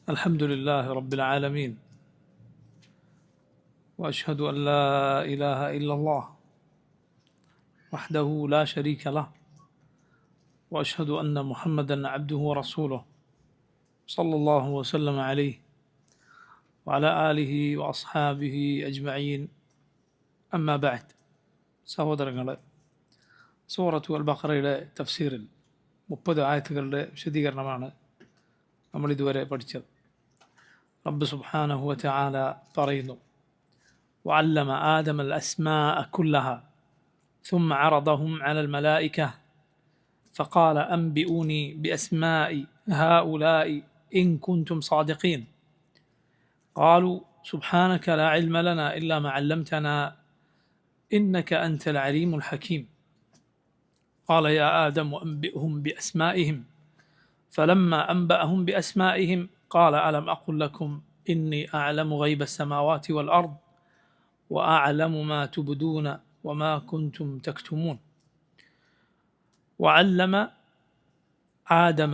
الحمد لله رب العالمين وأشهد أن لا إله إلا الله وحده لا شريك له وأشهد أن محمدا عبده ورسوله صلى الله وسلم عليه وعلى آله وأصحابه أجمعين أما بعد സഹോദരങ്ങളെ, സൂറത്തു അൽ ബഖറയുടെ തഫ്സീറിൽ 30 ആയത്തുകളുടെ വിശദീകരണമാണ് നമ്മൾ ഇതുവരെ പഠിച്ചത്. റബ്ബ് സുബ്ഹാനഹു വ തആല പറയുന്നു: وعلم آدم الأسماء كلها ثم عرضهم على الملائكة فقال أنبئوني بأسماء هؤلاء إن كنتم صادقين قالوا سبحانك لا علم لنا إلا ما علمتنا إنك أنت العليم الحكيم قال يا آدم أنبئهم بأسمائهم فلما أنبأهم بأسمائهم قال ألم أقل لكم إني أعلم غيب السماوات والأرض وأعلم ما تبدون وما كنتم تكتمون وعلم آدم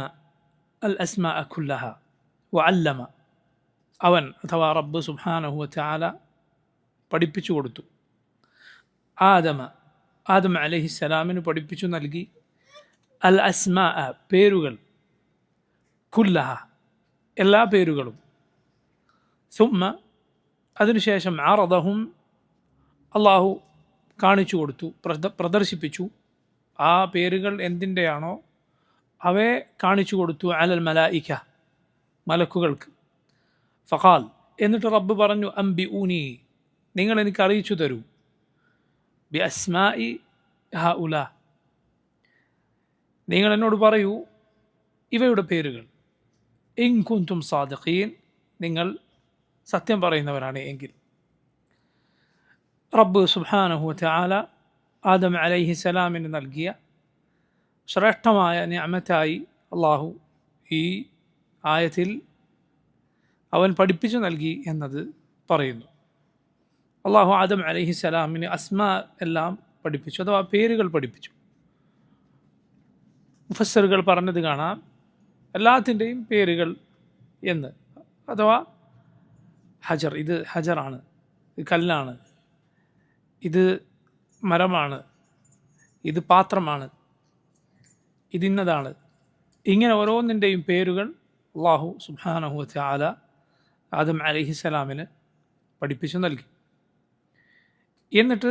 الأسماء كلها وعلم അവൻ അഥവാ റബ്ബ് സുബ്ഹാനഹു വ തആല പഠിപ്പിച്ചു കൊടുത്തു. ആദം അലൈഹിസ്സലാമിന് പഠിപ്പിച്ചു നൽകി അൽ അസ്മാ, പേരുകൾ, കുല്ലഹ, എല്ലാ പേരുകളും. സുമ്മ, അതിനുശേഷം അറദഹും, അള്ളാഹു കാണിച്ചു കൊടുത്തു, പ്രദർശിപ്പിച്ചു. ആ പേരുകൾ എന്തിൻ്റെയാണോ അവയെ കാണിച്ചു കൊടുത്തു അലൽ മലായിക, മലക്കുകൾക്ക്. ഫഖാൽ, എന്നിട്ട് റബ്ബ് പറഞ്ഞു: അംബി ഊനി, നിങ്ങൾ എനിക്ക് അറിയിച്ചു തരൂ, ബി അസ്മായി ഹഉലാ, നിങ്ങൾ എന്നോട് പറയൂ ഇവയുടെ പേരുകൾ. ഇൻ കുൻതും സാദിഖീൻ, നിങ്ങൾ സത്യം പറയുന്നവരാണ് എങ്കിൽ. റബ്ബ് സുബ്ഹാനഹു വ തആല ആദം അലൈഹിസ്സലാമിന് നൽകിയ ശ്രേഷ്ഠമായ നിഅമത്തായി അള്ളാഹു ഈ ആയത്തിൽ അവൻ പഠിപ്പിച്ചു നൽകി എന്നത് പറയുന്നു. അള്ളാഹു ആദം അലൈഹിസ്സലാമിന് അസ്മാ എല്ലാം പഠിപ്പിച്ചു, അഥവാ പേരുകൾ പഠിപ്പിച്ചു. മുഫസ്സിറുകൾ പറഞ്ഞത് കാണാം, എല്ലാത്തിൻ്റെയും പേരുകൾ എന്ന്. അഥവാ ഹജർ, ഇത് ഹജറാണ്, ഇത് കല്ലാണ്, ഇത് മരമാണ്, ഇത് പാത്രമാണ്, ഇതിന്നതാണ്. ഇങ്ങനെ ഓരോന്നിൻ്റെയും പേരുകൾ അള്ളാഹു സുബ്ഹാനഹു വ തആല ആദം അലൈഹിസ്സലാമിന് പഠിപ്പിച്ചു നൽകി. എന്നിട്ട്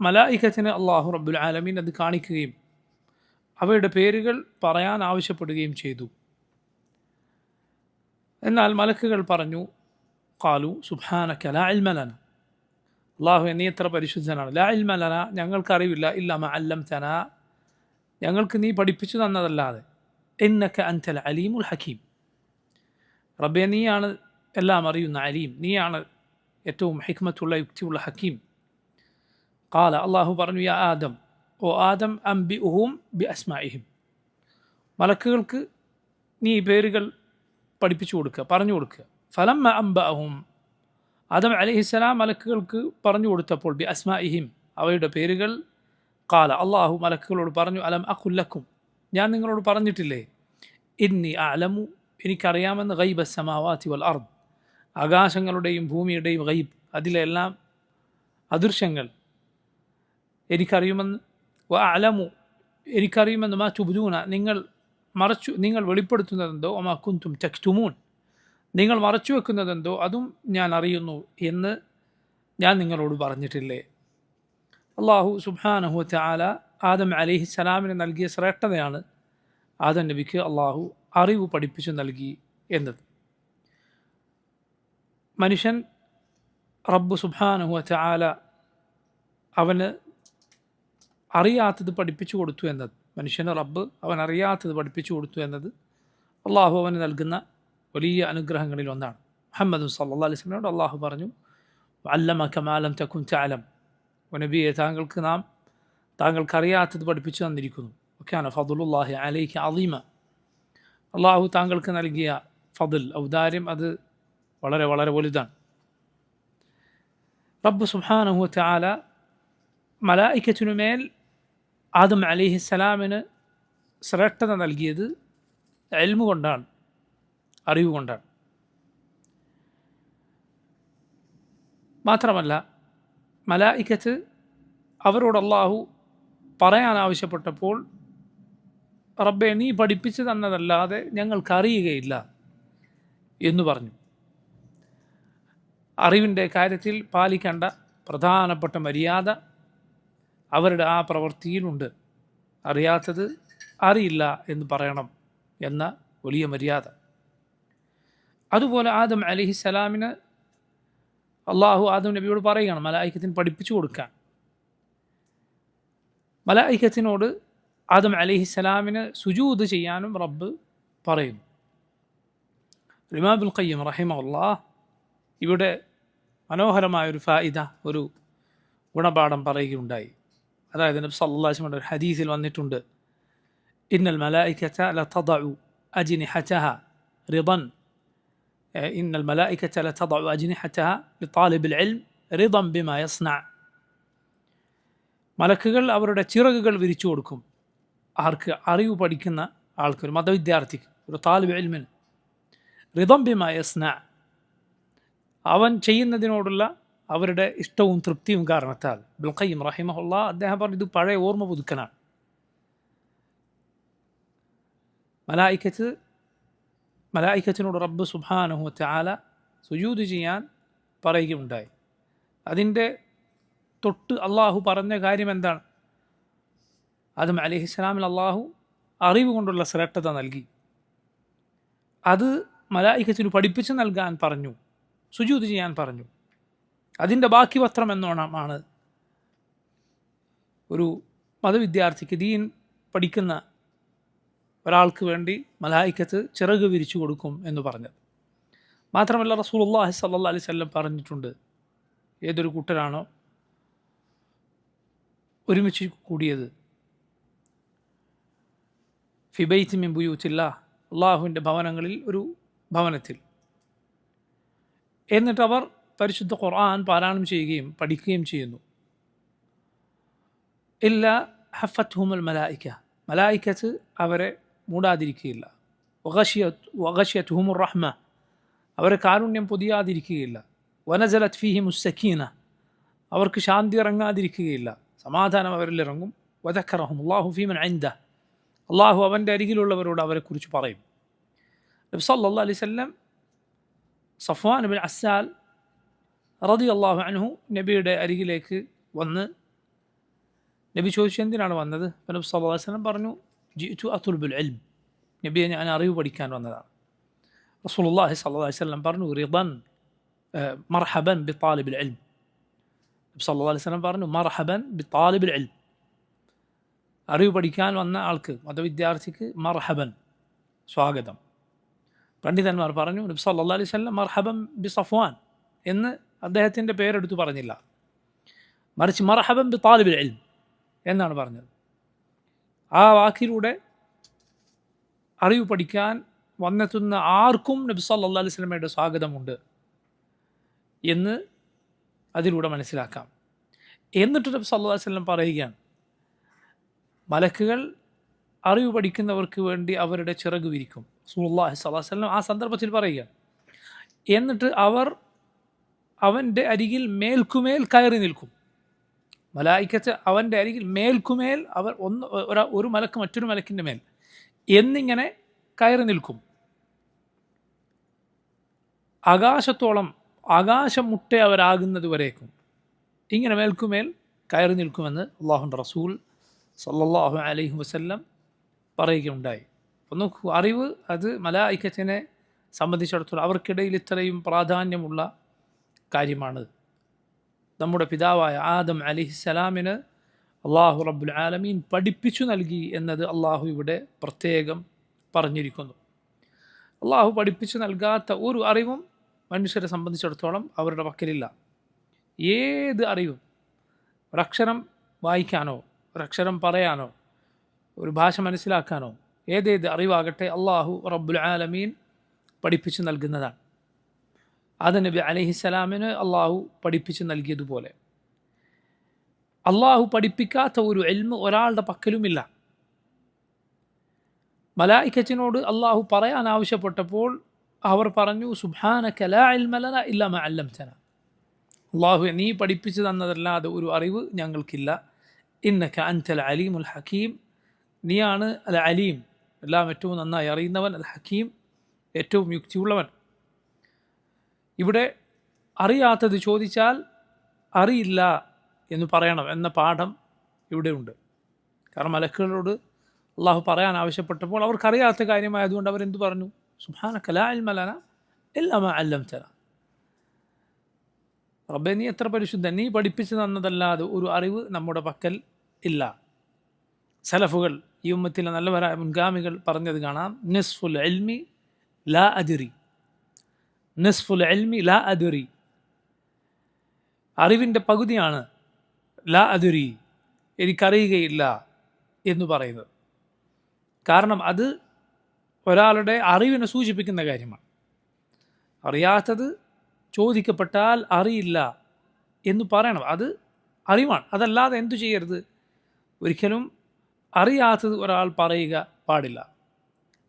മലായികത്തിന് അള്ളാഹു റബ്ബുൽ ആലമീൻ അത് കാണിക്കുകയും അവയുടെ പേരുകൾ പറയാൻ ആവശ്യപ്പെടുകയും ചെയ്തു. എന്നാൽ മലക്കുകൾ പറഞ്ഞു: ഖാലു സുബ്ഹാനക ലാ ഇൽമ ലനാ, അള്ളാഹു നീ എത്ര പരിശുദ്ധനാണ്. ലാ ഇൽമ ലനാ, ഞങ്ങൾക്കറിവില്ല, ഇല്ലാ മാ അല്ലംതനാ, ഞങ്ങൾക്ക് നീ പഠിപ്പിച്ചു തന്നതല്ലാതെ. ഇന്നക അൻതൽ അലീമുൽ ഹക്കീം, റബ്ബേ നീയാണ് എല്ലാം അറിയുന്ന അലീം, നീയാണ് ഏറ്റവും ഹിക്മത്തുള്ള യുക്തിയുള്ള ഹക്കീം. ഖാല, അള്ളാഹു പറഞ്ഞു: യാ ആദം, ഓ ആദം, അംബിഉഹും ബി അസ്മാഇഹിം, മലക്കുകൾക്ക് നീ പേരുകൾ പഠിപ്പിച്ചു കൊടുക്കുക, പറഞ്ഞു കൊടുക്കുക. ഫലമ്മ അംബഅഹും, ആദം അലൈഹിസ്സലാം മലക്കുകൾക്ക് പറഞ്ഞു കൊടുത്തപ്പോൾ ബി അസ്മാഇഹിം, അവയുടെ പേരുകൾ. ഖാല, അള്ളാഹു മലക്കുകളോട് പറഞ്ഞു: അലം അഖുൽ ലക്കും, ഞാൻ നിങ്ങളോട് പറഞ്ഞിട്ടില്ലേ, ഇന്നി അഅലമു, എനിക്കറിയാമെന്ന്, ഗൈബ സമാവാതി വൽ അർദ്, ആകാശങ്ങളുടെയും ഭൂമിയുടെയും ഗൈബ്, അതിലെല്ലാം അദൃശ്യങ്ങൾ എനിക്കറിയുമെന്ന്. വ അഅലമു, എനിക്കറിയുമെന്ന്, മാ തുബ്ദൂന, നിങ്ങൾ വെളിപ്പെടുത്തുന്നതെന്തോ, ഒമാ കുൻതും തക്തുമൂൻ, നിങ്ങൾ മറച്ചു വെക്കുന്നതെന്തോ അതും ഞാൻ അറിയുന്നു എന്ന് ഞാൻ നിങ്ങളോട് പറഞ്ഞിട്ടില്ലേ. അള്ളാഹു സുബ്ഹാനഹു വ തആല ആദം അലൈഹിസ്സലാമിന് നൽകിയ ശ്രേഷ്ഠതയാണ് ആദം നബിക്ക് അള്ളാഹു അറിവ് പഠിപ്പിച്ചു നൽകി എന്നത്. മനുഷ്യൻ റബ്ബ് സുബ്ഹാനഹു വ തആല അവന് അറിയാത്തത് പഠിപ്പിച്ചു കൊടുത്തു എന്നത്, മനുഷ്യന് റബ്ബ് അവൻ അറിയാത്തത് പഠിപ്പിച്ചു കൊടുത്തു എന്നത് അള്ളാഹു അവന് നൽകുന്ന വലിയ അനുഗ്രഹങ്ങളിൽ ഒന്നാണ്. മുഹമ്മദ് സല്ലല്ലാഹു അലൈഹി വസല്ലമയോട് അള്ളാഹു പറഞ്ഞു: അല്ലമക മാ ലം തകുൻ തഅലം, നബിയെ താങ്കൾക്കറിയാത്തത് പഠിപ്പിച്ചു തന്നിരിക്കുന്നു. വകാന ഫദ്ലുല്ലാഹി അലൈക അദീമ, അള്ളാഹു താങ്കൾക്ക് നൽകിയ ഫദ്ൽ, ഔദാര്യം, അത് വളരെ വളരെ വലുതാണ്. റബ്ബ് സുബ്ഹാനഹു വ തആല മലായികത്തിനുമേൽ ആദം അലൈഹിസ്സലാമിന് ശ്രേഷ്ഠത നൽകിയത് ഇൽമു കൊണ്ടാണ്, അറിവ് കൊണ്ടാണ്. മാത്രമല്ല മലായിക്കത്ത് അവരോട് അള്ളാഹു പറയാൻ ആവശ്യപ്പെട്ടപ്പോൾ റബ്ബെ നീ പഠിപ്പിച്ചു തന്നതല്ലാതെ ഞങ്ങൾക്കറിയുകയില്ല എന്ന് പറഞ്ഞു. അറിവിൻ്റെ കാര്യത്തിൽ പാലിക്കേണ്ട പ്രധാനപ്പെട്ട മര്യാദ അവരുടെ ആ പ്രവൃത്തിയിലുണ്ട്. അറിയാത്തത് അറിയില്ല എന്ന് പറയണം എന്ന വലിയ മര്യാദ. അതുപോലെ ആദം അലൈഹിസ്സലാമിന് അള്ളാഹു ആദം നബിയോട് പറയുകയാണ് മലായിക്കത്തിന് പഠിപ്പിച്ചു കൊടുക്കാൻ. മലായിക്കത്തിനോട് ആദം അലൈഹിസ്സലാമിന് സുജൂദ് ചെയ്യാനും റബ്ബ് പറയുന്നു. ഇമാം ഇബ്നുൽ ഖയ്യിം റഹിമഹുല്ലാഹ് ഇവിടെ മനോഹരമായൊരു ഫായിദ, ഒരു ഗുണപാഠം പറയുകയുണ്ടായി. അതായത് നബി സല്ലല്ലാഹു അലൈഹി വസല്ലം ഒരു ഹദീസിൽ വന്നിട്ടുണ്ട്, ഇന്നൽ മലായികത ലതദഉ അജ്നിഹതഹ റിദൻ ഇന്നൽ മലായികത ലതദഉ അജ്നിഹതഹ ലിതാലിബിൽ ഇൽം റിദൻ ബിമാ യസ്ന. മലക്കുകൾ അവരുടെ ചിറകുകൾ വിരിച്ചു കൊടുക്കും ആർക്ക്? അറിവ് പഠിക്കുന്ന ആൾക്ക്, ഒരു മതവിദ്യാർത്ഥിക്ക്, ഒരു താലിബ് ഇൽമിന്. റിദൻ ബിമാ യസ്ന, അവൻ ചെയ്യുന്നതിനോടുള്ള അവരുടെ ഇഷ്ടവും തൃപ്തിയും കാരണത്താൽ. ഇബ്നുൽ ഖയ്യിം റഹിമഹുല്ലാഹ് അദ്ദേഹം പറഞ്ഞു ഇത് പഴയ ഓർമ്മ പുതുക്കലാണ്. മലായിക്കത്തിനോട് റബ്ബ് സുബ്ഹാനഹു വ തആല സുജൂദ് ചെയ്യാൻ പറയുകയുണ്ടായി. അതിൻ്റെ തൊട്ട് അള്ളാഹു പറഞ്ഞ കാര്യം എന്താണ്? ആദം അലൈഹിസ്സലാമിൽ അള്ളാഹു അറിവ് കൊണ്ടുള്ള ശ്രേഷ്ഠത നൽകി. അത് മലായിക്കത്തിന് പഠിപ്പിച്ച് നൽകാൻ പറഞ്ഞു, സുജൂദ് ചെയ്യാൻ പറഞ്ഞു. അതിൻ്റെ ബാക്കി പത്രം എന്നോണമാണ് ഒരു മതവിദ്യാർത്ഥിക്ക്, ദീൻ പഠിക്കുന്ന ഒരാൾക്ക് വേണ്ടി മലായിക്കത്ത് ചിറക് വിരിച്ചു കൊടുക്കും എന്ന് പറഞ്ഞത്. മാത്രമല്ല റസൂലുള്ളാഹി സ്വല്ലല്ലാഹു അലൈഹി വസല്ലം പറഞ്ഞിട്ടുണ്ട്, ഏതൊരു കൂട്ടരാണോ ഒരുമിച്ച് കൂടിയത് ഫി ബൈത്തി മിൻ ബുയൂത്തില്ലാഹ്, അള്ളാഹുവിൻ്റെ ഭവനങ്ങളിൽ ഒരു ഭവനത്തിൽ, എന്നിട്ട് അവർ പരിശുദ്ധ ഖുർആൻ പാരായണം ചെയ്യുകയും പഠിക്കുകയും ചെയ്യുന്നു, ഇല്ല ഹഫത്ഹുമുൽ മലായിക, മലായിക്കത്ത് അവരെ മൂടാതിരിക്കുകയില്ല. വഗശിയത്ഹുമുർ റഹ്മ, അവരെ കാരുണ്യം പൊതിയാതിരിക്കുകയില്ല. വനസലത് ഫീഹിമുസ് സക്കീന, അവർക്ക് ശാന്തി ഇറങ്ങാതിരിക്കുകയില്ല, സമാധാനം അവരിൽ ഇറങ്ങും. വദക്കറഹുമുല്ലാഹു ഫീമൻ ഇൻദഹ്, അള്ളാഹു അവൻ്റെ അരികിലുള്ളവരോട് അവരെക്കുറിച്ച് പറയും. നബി സല്ലല്ലാഹു അലൈഹി വസല്ലം സഫ്വാൻ ഇബ്നു അസ്സാൽ റളിയല്ലാഹു അൻഹു നബിയുടെ അരികിലേക്ക് വന്ന്, നബി ചോദിച്ചു എന്തിനാണ് വന്നത്? നബി സല്ലല്ലാഹു അലൈഹി വസല്ലം പറഞ്ഞു, ജിഅ്തു അത്ലുബുൽ ഇൽം, നബിയെ ഞാൻ അറിവ് പഠിക്കാൻ വന്നതാണ്. റസൂലുള്ളാഹി സ്വല്ലല്ലാഹു അലൈഹി വസല്ലം പറഞ്ഞു, റിദൻ മർഹബൻ ബിതാലിബിൽ ഇൽം. നബി സല്ലല്ലാഹു അലൈഹി വസല്ലം പറഞ്ഞു, മർഹബൻ ബിതാലിബിൽ ഇൽം, അറിവ് പഠിക്കാൻ വന്ന ആൾക്ക്, മതവിദ്യാർത്ഥിക്ക് മർഹബൻ, സ്വാഗതം. പണ്ഡിതന്മാർ പറഞ്ഞു, നബി സല്ലല്ലാഹു അലൈഹി വസല്ലം മർഹബൻ ബി സഫ്വാൻ എന്ന് അദ്ദേഹത്തിൻ്റെ പേരെടുത്ത് പറഞ്ഞില്ല, മറിച്ച് മർഹബൻ ബി താലിബിൽ ഇൽം എന്നാണ് പറഞ്ഞത്. ആ വാക്കിലൂടെ അറിവ് പഠിക്കാൻ വന്നെത്തുന്ന ആർക്കും നബി സല്ലല്ലാഹു അലൈഹി വസല്ലമയുടെ സ്വാഗതമുണ്ട് എന്ന് അതിലൂടെ മനസ്സിലാക്കാം. എന്നിട്ട് നബി സല്ലല്ലാഹു അലൈഹി വസല്ലം പറയുകയാണ്, മലക്കുകൾ അറിവ് പഠിക്കുന്നവർക്ക് വേണ്ടി അവരുടെ ചിറക് വിരിക്കും. റസൂലുള്ളാഹി സ്വല്ലല്ലാഹു അലൈഹി വസല്ലം ആ സന്ദർഭത്തിൽ പറയുകയാണ്, എന്നിട്ട് അവർ അവൻ്റെ അരികിൽ മേൽക്കുമേൽ കയറി നിൽക്കും. മലായിക്കത്ത് അവൻ്റെ അരികിൽ മേൽക്കുമേൽ, അവർ ഒരു മലക്ക് മറ്റൊരു മലക്കിൻ്റെ മേൽ എന്നിങ്ങനെ കയറി നിൽക്കും. ആകാശത്തോളം, ആകാശം മുട്ടെ അവരാകുന്നത് വരേക്കും ഇങ്ങനെ മേൽക്കുമേൽ കയറി നിൽക്കുമെന്ന് അല്ലാഹുവിൻ്റെ റസൂൽ സല്ലല്ലാഹു അലൈഹി വസല്ലം പറയുകയുണ്ടായി. ഒന്ന് അറിവ് അത് മലായിക്കത്തിനെ സംബന്ധിച്ചിടത്തോളം അവർക്കിടയിൽ ഇത്രയും പ്രാധാന്യമുള്ള കാര്യമാണ്. നമ്മുടെ പിതാവായ ആദം അലൈഹിസ്സലാമിന് അള്ളാഹു റബ്ബുൽ ആലമീൻ പഠിപ്പിച്ചു നൽകി എന്നത് അള്ളാഹു ഇവിടെ പ്രത്യേകം പറഞ്ഞിരിക്കുന്നു. അള്ളാഹു പഠിപ്പിച്ചു നൽകാത്ത ഒരു അറിവും മനുഷ്യരെ സംബന്ധിച്ചിടത്തോളം അവരുടെ പക്കലില്ല. ഏത് അറിവും, ഒരക്ഷരം വായിക്കാനോ ഒരക്ഷരം പറയാനോ ഒരു ഭാഷ മനസ്സിലാക്കാനോ ഏതേത് അറിവാകട്ടെ അള്ളാഹു റബ്ബുൽ ആലമീൻ പഠിപ്പിച്ചു നൽകുന്നതാണ്. ആദം നബി അലൈഹിസ്സലാമിന് അള്ളാഹു പഠിപ്പിച്ചു നൽകിയതുപോലെ അള്ളാഹു പഠിപ്പിക്കാത്ത ഒരു ഇൽമ് ഒരാളുടെ പക്കലുമില്ല. മലായിക്കത്തിനോട് അള്ളാഹു പറയാൻ ആവശ്യപ്പെട്ടപ്പോൾ അവർ പറഞ്ഞു സുബ്ഹാനക ലാ ഇൽമ ലനാ ഇല്ലാ മാ അല്ലംതനാ, അല്ലാഹുവേ നീ പഠിപ്പിച്ചു തന്നതല്ലാതെ ഒരു അറിവ് ഞങ്ങൾക്കില്ല. ഇന്നക അൻതൽ അലീമുൽ ഹക്കീം, നീയാണ് അൽ അലീം, എല്ലാം ഏറ്റവും നന്നായി അറിയുന്നവൻ, അൽ ഹക്കീം ഏറ്റവും യുക്തിയുള്ളവൻ. ഇവിടെ അറിയാത്തത് ചോദിച്ചാൽ അറിയില്ല എന്ന് പറയണം എന്ന പാഠം ഇവിടെയുണ്ട്. കാരണം മലക്കുകളോട് അള്ളാഹു പറയാൻ ആവശ്യപ്പെട്ടപ്പോൾ അവർക്കറിയാത്ത കാര്യമായതുകൊണ്ട് അവരെന്തു പറഞ്ഞു? സുബ്ഹാനക ലാ ഇൽമ ലനാ ഇല്ലാ മാ അല്ലംതനാ, റബ്ബേ നീ എത്ര പരിശുദ്ധൻ, നീ പഠിപ്പിച്ചു തന്നതല്ലാതെ ഒരു അറിവ് നമ്മുടെ പക്കൽ ഇല്ല. സലഫുകൾ, ഈ ഉമ്മത്തിലെ നല്ലവരായ മുൻഗാമികൾ പറഞ്ഞത് കാണാം, നിസ്ഫുൽ ഇൽമി ലാ അദ്രി, നിസ്ഫുൽ ഇൽമി ലാ അദ്രി, അറിവിൻ്റെ പകുതിയാണ് ലാ അദ്രി, എനിക്കറിയുകയില്ല എന്ന് പറയുന്നത്. കാരണം അത് ഒരാളുടെ അറിവിനെ സൂചിപ്പിക്കുന്ന കാര്യമാണ്. അറിയാത്തത് ചോദിക്കപ്പെട്ടാൽ അറിയില്ല എന്ന് പറയണം, അത് അറിവാണ്. അതല്ലാതെ എന്തു ചെയ്യരുത്? ഒരിക്കലും അറിയാത്തത് ഒരാൾ പറയുക പാടില്ല.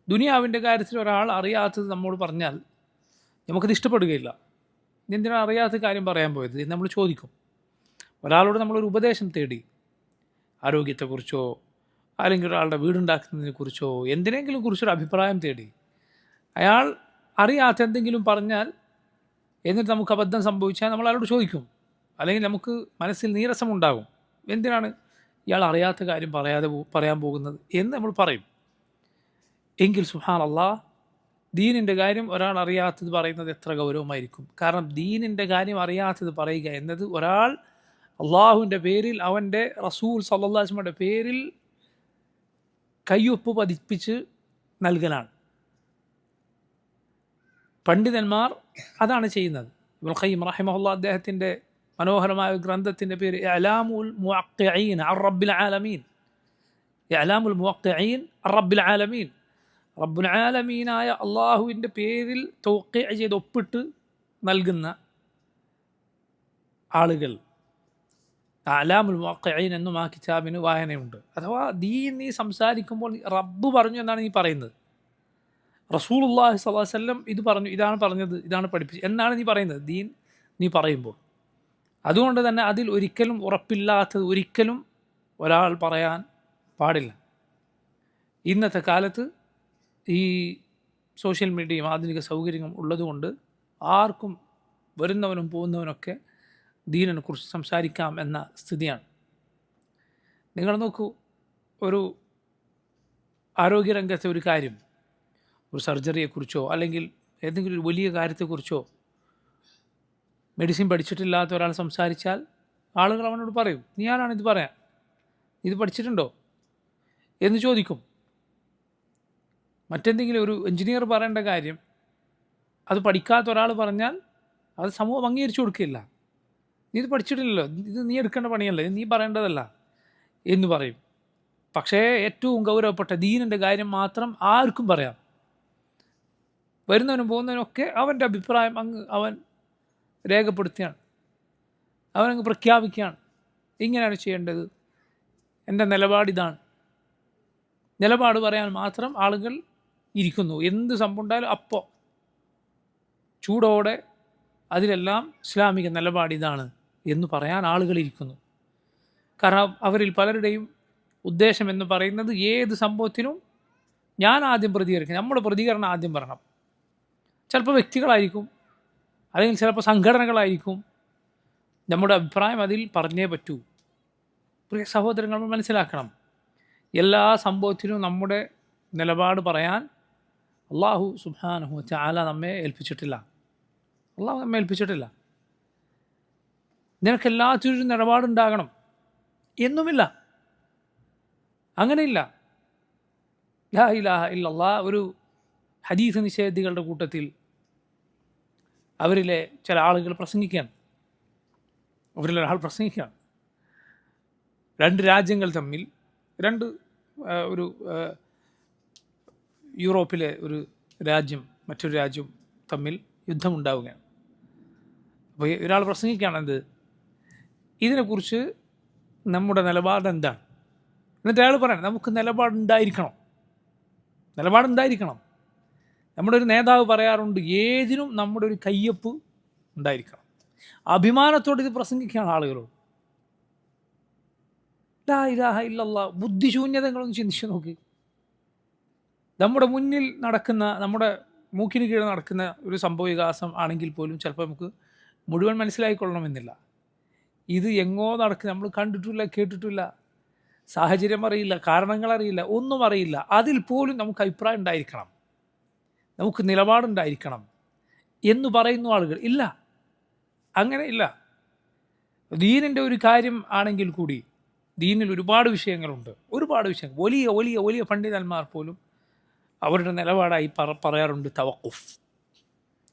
ദുനിയാവിൻ്റെ കാര്യത്തിൽ ഒരാൾ അറിയാത്തത് നമ്മോട് പറഞ്ഞാൽ നമുക്കത് ഇഷ്ടപ്പെടുകയില്ല. എന്തിനാണ് അറിയാത്ത കാര്യം പറയാൻ പോയത് എന്ന് നമ്മൾ ചോദിക്കും. ഒരാളോട് നമ്മളൊരു ഉപദേശം തേടി, ആരോഗ്യത്തെക്കുറിച്ചോ അല്ലെങ്കിൽ ഒരാളുടെ വീടുണ്ടാക്കുന്നതിനെക്കുറിച്ചോ എന്തിനെങ്കിലും കുറിച്ചൊരു അഭിപ്രായം തേടി, അയാൾ അറിയാത്ത എന്തെങ്കിലും പറഞ്ഞാൽ എന്നിട്ട് നമുക്ക് അബദ്ധം സംഭവിച്ചാൽ നമ്മൾ അയാളോട് ചോദിക്കും, അല്ലെങ്കിൽ നമുക്ക് മനസ്സിൽ നീരസമുണ്ടാകും. എന്തിനാണ് ഇയാൾ അറിയാത്ത കാര്യം പറയാൻ പോകുന്നത് എന്ന് നമ്മൾ പറയും. എങ്കിൽ സുബ്ഹാനല്ലാഹ്, ദീനിൻ്റെ കാര്യം ഒരാൾ അറിയാത്തത് പറയുന്നത് എത്ര ഗൗരവമായിരിക്കും. കാരണം ദീനിൻ്റെ കാര്യം അറിയാത്തത് പറയുക എന്നത് ഒരാൾ അള്ളാഹുവിൻ്റെ പേരിൽ, അവൻ്റെ റസൂൽ സല്ലല്ലാഹു അലൈഹി വസല്ലമയുടെ പേരിൽ കയ്യൊപ്പ് പതിപ്പിച്ച് നൽകലാണ്. പണ്ഡിതന്മാർ അതാണ് ചെയ്യുന്നത്. ഇബ്നുൽ ഖയ്യിം റഹിമഹുല്ലാഹ് അദ്ദേഹത്തിൻ്റെ മനോഹരമായ ഗ്രന്ഥത്തിൻ്റെ പേര് ഇഅ്ലാമുൽ മുവഖ്ഖിഈൻ അർ റബ്ബിൽ ആലമീൻ, ഇഅ്ലാമുൽ മുവഖ്ഖിഈൻ അർ റബ്ബിൽ ആലമീൻ, റബ്ബുൽ ആലമീനായ അള്ളാഹുവിൻ്റെ പേരിൽ തൗഖീഅ് ചെയ്ത് ഒപ്പിട്ട് നൽകുന്ന ആളുകൾ, അഅ്ലാമുൽ മുവഖ്ഖിഈൻ എന്നും ആ കിതാബിന് വായനയുണ്ട്. അഥവാ ദീൻ നീ സംസാരിക്കുമ്പോൾ റബ്ബ് പറഞ്ഞു എന്നാണ് നീ പറയുന്നത്, റസൂലുള്ളാഹി സ്വല്ലല്ലാഹു അലൈഹി വസല്ലം ഇത് പറഞ്ഞു, ഇതാണ് പറഞ്ഞത്, ഇതാണ് പഠിപ്പിച്ചത് എന്നാണ് നീ പറയുന്നത് ദീൻ നീ പറയുമ്പോൾ. അതുകൊണ്ട് തന്നെ അതിൽ ഒരിക്കലും ഉറപ്പില്ലാത്തത് ഒരിക്കലും ഒരാൾ പറയാൻ പാടില്ല. ഇന്നത്തെ കാലത്ത് ഈ സോഷ്യൽ മീഡിയയും ആധുനിക സൗകര്യങ്ങളും ഉള്ളതുകൊണ്ട് ആർക്കും വരുന്നവനും പോകുന്നവനൊക്കെ ദീനിനെ കുറിച്ച് സംസാരിക്കാം എന്ന സ്ഥിതിയാണ്. നിങ്ങൾ നോക്കൂ, ഒരു ആരോഗ്യരംഗത്തെ ഒരു കാര്യം, ഒരു സർജറിയെക്കുറിച്ചോ അല്ലെങ്കിൽ ഏതെങ്കിലും ഒരു വലിയ കാര്യത്തെക്കുറിച്ചോ മെഡിസിൻ പഠിച്ചിട്ടില്ലാത്ത ഒരാൾ സംസാരിച്ചാൽ ആളുകൾ അവനോട് പറയും, നീ ആരാണ് ഇത് പറയാൻ, ഇത് പഠിച്ചിട്ടുണ്ടോ എന്ന് ചോദിക്കും. മറ്റെന്തെങ്കിലും ഒരു എഞ്ചിനീയർ പറയേണ്ട കാര്യം അത് പഠിക്കാത്ത ഒരാൾ പറഞ്ഞാൽ അത് സമൂഹം അംഗീകരിച്ചു കൊടുക്കില്ല. നീ ഇത് പഠിച്ചിട്ടില്ലല്ലോ, ഇത് നീ എടുക്കേണ്ട പണിയല്ല, ഇത് നീ പറയേണ്ടതല്ല എന്ന് പറയും. പക്ഷേ ഏറ്റവും ഗൗരവപ്പെട്ട ദീനിൻ്റെ കാര്യം മാത്രം ആർക്കും പറയാം. വരുന്നവനും പോകുന്നവനൊക്കെ അവൻ്റെ അഭിപ്രായം അവൻ രേഖപ്പെടുത്തുകയാണ്, അവനങ്ങ് പ്രഖ്യാപിക്കുകയാണ്, ഇങ്ങനെയാണ് ചെയ്യേണ്ടത്, എൻ്റെ നിലപാടിതാണ്. നിലപാട് പറയാൻ മാത്രം ആളുകൾ ഇരിക്കുന്നു. എന്ത് സംഭവം ഉണ്ടായാലും അപ്പോൾ ചൂടോടെ അതിലെല്ലാം ഇസ്ലാമിക നിലപാടിതാണ് എന്ന് പറയാൻ ആളുകൾ ഇരിക്കുന്നു. കാരണം അവരിൽ പലരുടെയും ഉദ്ദേശം എന്ന് പറയുന്നത് ഏത് സംഭവത്തിനും ഞാൻ ആദ്യം പ്രതികരിക്കും, നമ്മുടെ പ്രതികരണം ആദ്യം പറയണം. ചിലപ്പോൾ വ്യക്തികളായിരിക്കും, അല്ലെങ്കിൽ ചിലപ്പോൾ സംഘടനകളായിരിക്കും. നമ്മുടെ അഭിപ്രായം അതിൽ പറഞ്ഞേ പറ്റൂ. പ്രിയ സഹോദരങ്ങൾ, മനസ്സിലാക്കണം, എല്ലാ സംഭവത്തിനും നമ്മുടെ നിലപാട് പറയാൻ അള്ളാഹു സുബ്ഹാനഹു വ തആല നമ്മെ ഏൽപ്പിച്ചിട്ടില്ല. അള്ളാഹു നമ്മെ ഏൽപ്പിച്ചിട്ടില്ല. നിനക്കെല്ലാത്തിനും നിലപാടുണ്ടാകണം എന്നുമില്ല, അങ്ങനെയില്ല. ലാ ഇലാഹ ഇല്ലല്ലാഹ് ഒരു ഹദീസ് നിഷേധികളുടെ കൂട്ടത്തിൽ അവരിലെ ചില ആളുകൾ പ്രസംഗിക്കുകയാണ്. അവരിലൊരാൾ പ്രസംഗിക്കുകയാണ്, രണ്ട് രാജ്യങ്ങൾ തമ്മിൽ, ഒരു യൂറോപ്പിലെ ഒരു രാജ്യം മറ്റൊരു രാജ്യം തമ്മിൽ യുദ്ധമുണ്ടാവുകയാണ്. അപ്പോൾ ഒരാൾ പ്രസംഗിക്കുകയാണ്, എന്ത്, ഇതിനെക്കുറിച്ച് നമ്മുടെ നിലപാട് എന്താണ്? എന്നിട്ട് അയാൾ പറയണം, നമുക്ക് നിലപാടുണ്ടായിരിക്കണം. നമ്മുടെ ഒരു നേതാവ് പറയാറുണ്ട്, ഏതിനും നമ്മുടെ ഒരു കയ്യൊപ്പ് ഉണ്ടായിരിക്കണം. അഭിമാനത്തോടെ ഇത് പ്രസംഗിക്കുകയാണ് ആളുകളോട്. ലാ ഇലാഹ ഇല്ലല്ലാഹ്. ബുദ്ധിശൂന്യതകളൊന്ന് ചിന്തിച്ചു നോക്കി. നമ്മുടെ മുന്നിൽ നടക്കുന്ന, നമ്മുടെ മൂക്കിന് കീഴിൽ നടക്കുന്ന ഒരു സംഭവ വികാസം ആണെങ്കിൽ പോലും ചിലപ്പോൾ നമുക്ക് മുഴുവൻ മനസ്സിലായിക്കൊള്ളണമെന്നില്ല. ഇത് എങ്ങോ നടക്കുക, നമ്മൾ കണ്ടിട്ടില്ല, കേട്ടിട്ടില്ല, സാഹചര്യം അറിയില്ല, കാരണങ്ങൾ അറിയില്ല, ഒന്നും അറിയില്ല. അതിൽ പോലും നമുക്ക് അഭിപ്രായം ഉണ്ടായിരിക്കണം, നമുക്ക് നിലപാടുണ്ടായിരിക്കണം എന്ന് പറയുന്ന ആളുകൾ ഇല്ല. അങ്ങനെ ഇല്ല. ദീനിൻ്റെ ഒരു കാര്യം ആണെങ്കിൽ കൂടി, ദീനിൽ ഒരുപാട് വിഷയങ്ങളുണ്ട്, ഒരുപാട് വിഷയങ്ങൾ. വലിയ വലിയ വലിയ പണ്ഡിതന്മാർ പോലും അവരുടെ നിലപാടായി പറയാറുണ്ട് തവക്കുഫ്.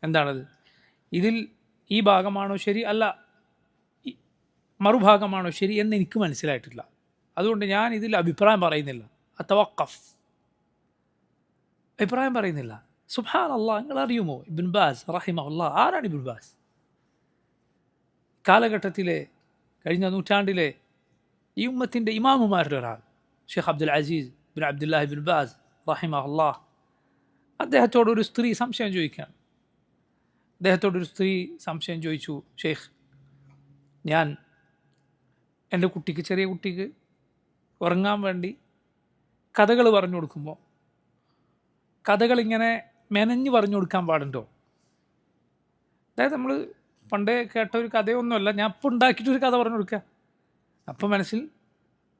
എന്താണത്? ഇതിൽ ഈ ഭാഗമാണോ ശരി, അല്ല മറുഭാഗമാണോ ശരി എന്ന് എനിക്ക് മനസ്സിലായിട്ടില്ല, അതുകൊണ്ട് ഞാൻ ഇതിൽ അഭിപ്രായം പറയുന്നില്ല. തവക്കഫ്, അഭിപ്രായം പറയുന്നില്ല. സുബ്ഹാനല്ലാഹ്. നിങ്ങൾ അറിയുമോ ഇബ്ൻ ബാസ് റഹിമഹുല്ലാഹ്? ആരാണ് ഇബ്ൻ ബാസ്? കാലഘട്ടത്തിലെ, കഴിഞ്ഞ നൂറ്റാണ്ടിലെ ഈ ഉമ്മത്തിൻ്റെ ഇമാമുമാരുടെ ഒരാൾ, Sheikh Abdul Aziz bin Abdullahi bin Baz റഹിമഹുല്ലാഹ്. അദ്ദേഹത്തോടൊരു സ്ത്രീ സംശയം ചോദിക്കുകയാണ്. അദ്ദേഹത്തോടൊരു സ്ത്രീ സംശയം ചോദിച്ചു, ഷെയ്ഖ്, ഞാൻ എൻ്റെ കുട്ടിക്ക്, ചെറിയ കുട്ടിക്ക് ഉറങ്ങാൻ വേണ്ടി കഥകൾ പറഞ്ഞു കൊടുക്കുമ്പോൾ കഥകളിങ്ങനെ മെനഞ്ഞ് പറഞ്ഞു കൊടുക്കാൻ പാടുണ്ടോ? അതായത് നമ്മൾ പണ്ടേ കേട്ട ഒരു കഥയൊന്നുമല്ല, ഞാൻ ഇപ്പോൾ ഉണ്ടാക്കിയിട്ടൊരു കഥ പറഞ്ഞു കൊടുക്കുക. അപ്പോൾ മനസ്സിൽ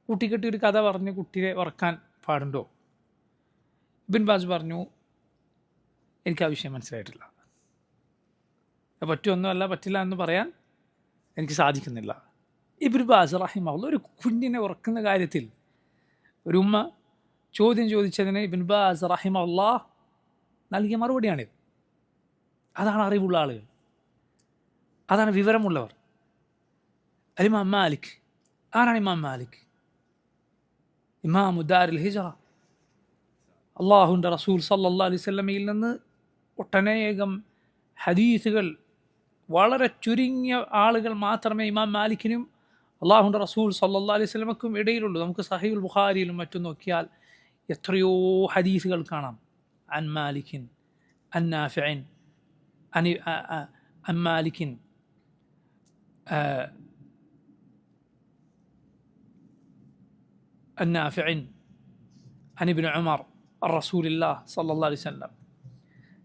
കൂട്ടിക്കെട്ടി ഒരു കഥ പറഞ്ഞ് കുട്ടിയെ ഉറക്കാൻ പാടുണ്ടോ? ഇബ്ൻ ബാസ് പറഞ്ഞു, എനിക്ക് ആ വിഷയം മനസ്സിലായിട്ടില്ല, പറ്റുമൊന്നുമല്ല, പറ്റില്ല എന്ന് പറയാൻ എനിക്ക് സാധിക്കുന്നില്ല. ഇബ്ൻ ബാസ് റഹിമഹുല്ലാഹ് ഒരു കുഞ്ഞിനെ ഉറക്കുന്ന കാര്യത്തിൽ ഒരു ഉമ്മ ചോദ്യം ചോദിച്ചതിന് ഇബ്ൻ ബാസ് റഹിമഹുല്ലാഹ് നൽകിയ മറുപടിയാണിത്. അതാണ് അറിവുള്ള ആളുകൾ, അതാണ് വിവരമുള്ളവർ. ഇമാം മാലിക്. ആരാണ് ഇമാം മാലിക്? ഇമാമു ദാരിൽ ഹിജ്റ. അള്ളാഹുവിൻ്റെ റസൂൽ സല്ലല്ലാഹു അലൈഹി വസല്ലമയിൽ നിന്ന് ഒട്ടനേകം ഹദീസുകൾ, വളരെ ചുരുങ്ങിയ ആളുകൾ മാത്രമേ ഇമാം മാലിക്കിനും അള്ളാഹുവിൻ്റെ റസൂൽ സല്ലല്ലാഹു അലൈഹി വസല്ലമക്കും ഇടയിലുള്ളൂ. നമുക്ക് സഹീഹുൽ ബുഖാരിയിലും മറ്റും നോക്കിയാൽ എത്രയോ ഹദീസുകൾ കാണാം. അൻ മാലിക്കിൻ അൻ നാഫിഇൻ അൻ മാലിക്കിൻ അൻ നാഫിഇൻ അൻ ഇബ്നു ഉമർ അൻ റസൂലില്ലാഹ് സല്ലല്ലാഹു അലൈഹി വസല്ലം.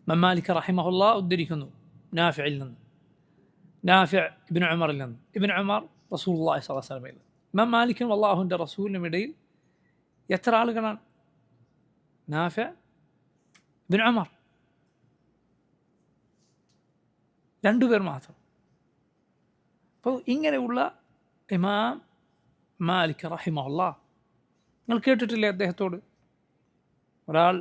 ഇമാം മാലിക് റഹിമഹുല്ലാഹ് ഉദ്ധരിക്കുന്നു നാഫിഇൽ നിന്ന്, നാഫിഅ് ഇബ്നു ഉമറിൽ നിന്ന്, ഇബ്നു ഉമർ റസൂലുള്ളാഹി സ്വല്ലല്ലാഹു അലൈഹി വസല്ലമയിൽ. ഇമാം മാലിക്കിനും അള്ളാഹുവിൻ്റെ റസൂലിനും ഇടയിൽ എത്ര ആളുകളാണ്? നാഫിഅ്, ഇബ്നു ഉമർ, രണ്ടുപേർ മാത്രം. അപ്പോൾ ഇങ്ങനെയുള്ള ഇമാം മാലിക് റഹിമഹുല്ലാഹ്, നിങ്ങൾ കേട്ടിട്ടില്ലേ അദ്ദേഹത്തോട് ഒരാൾ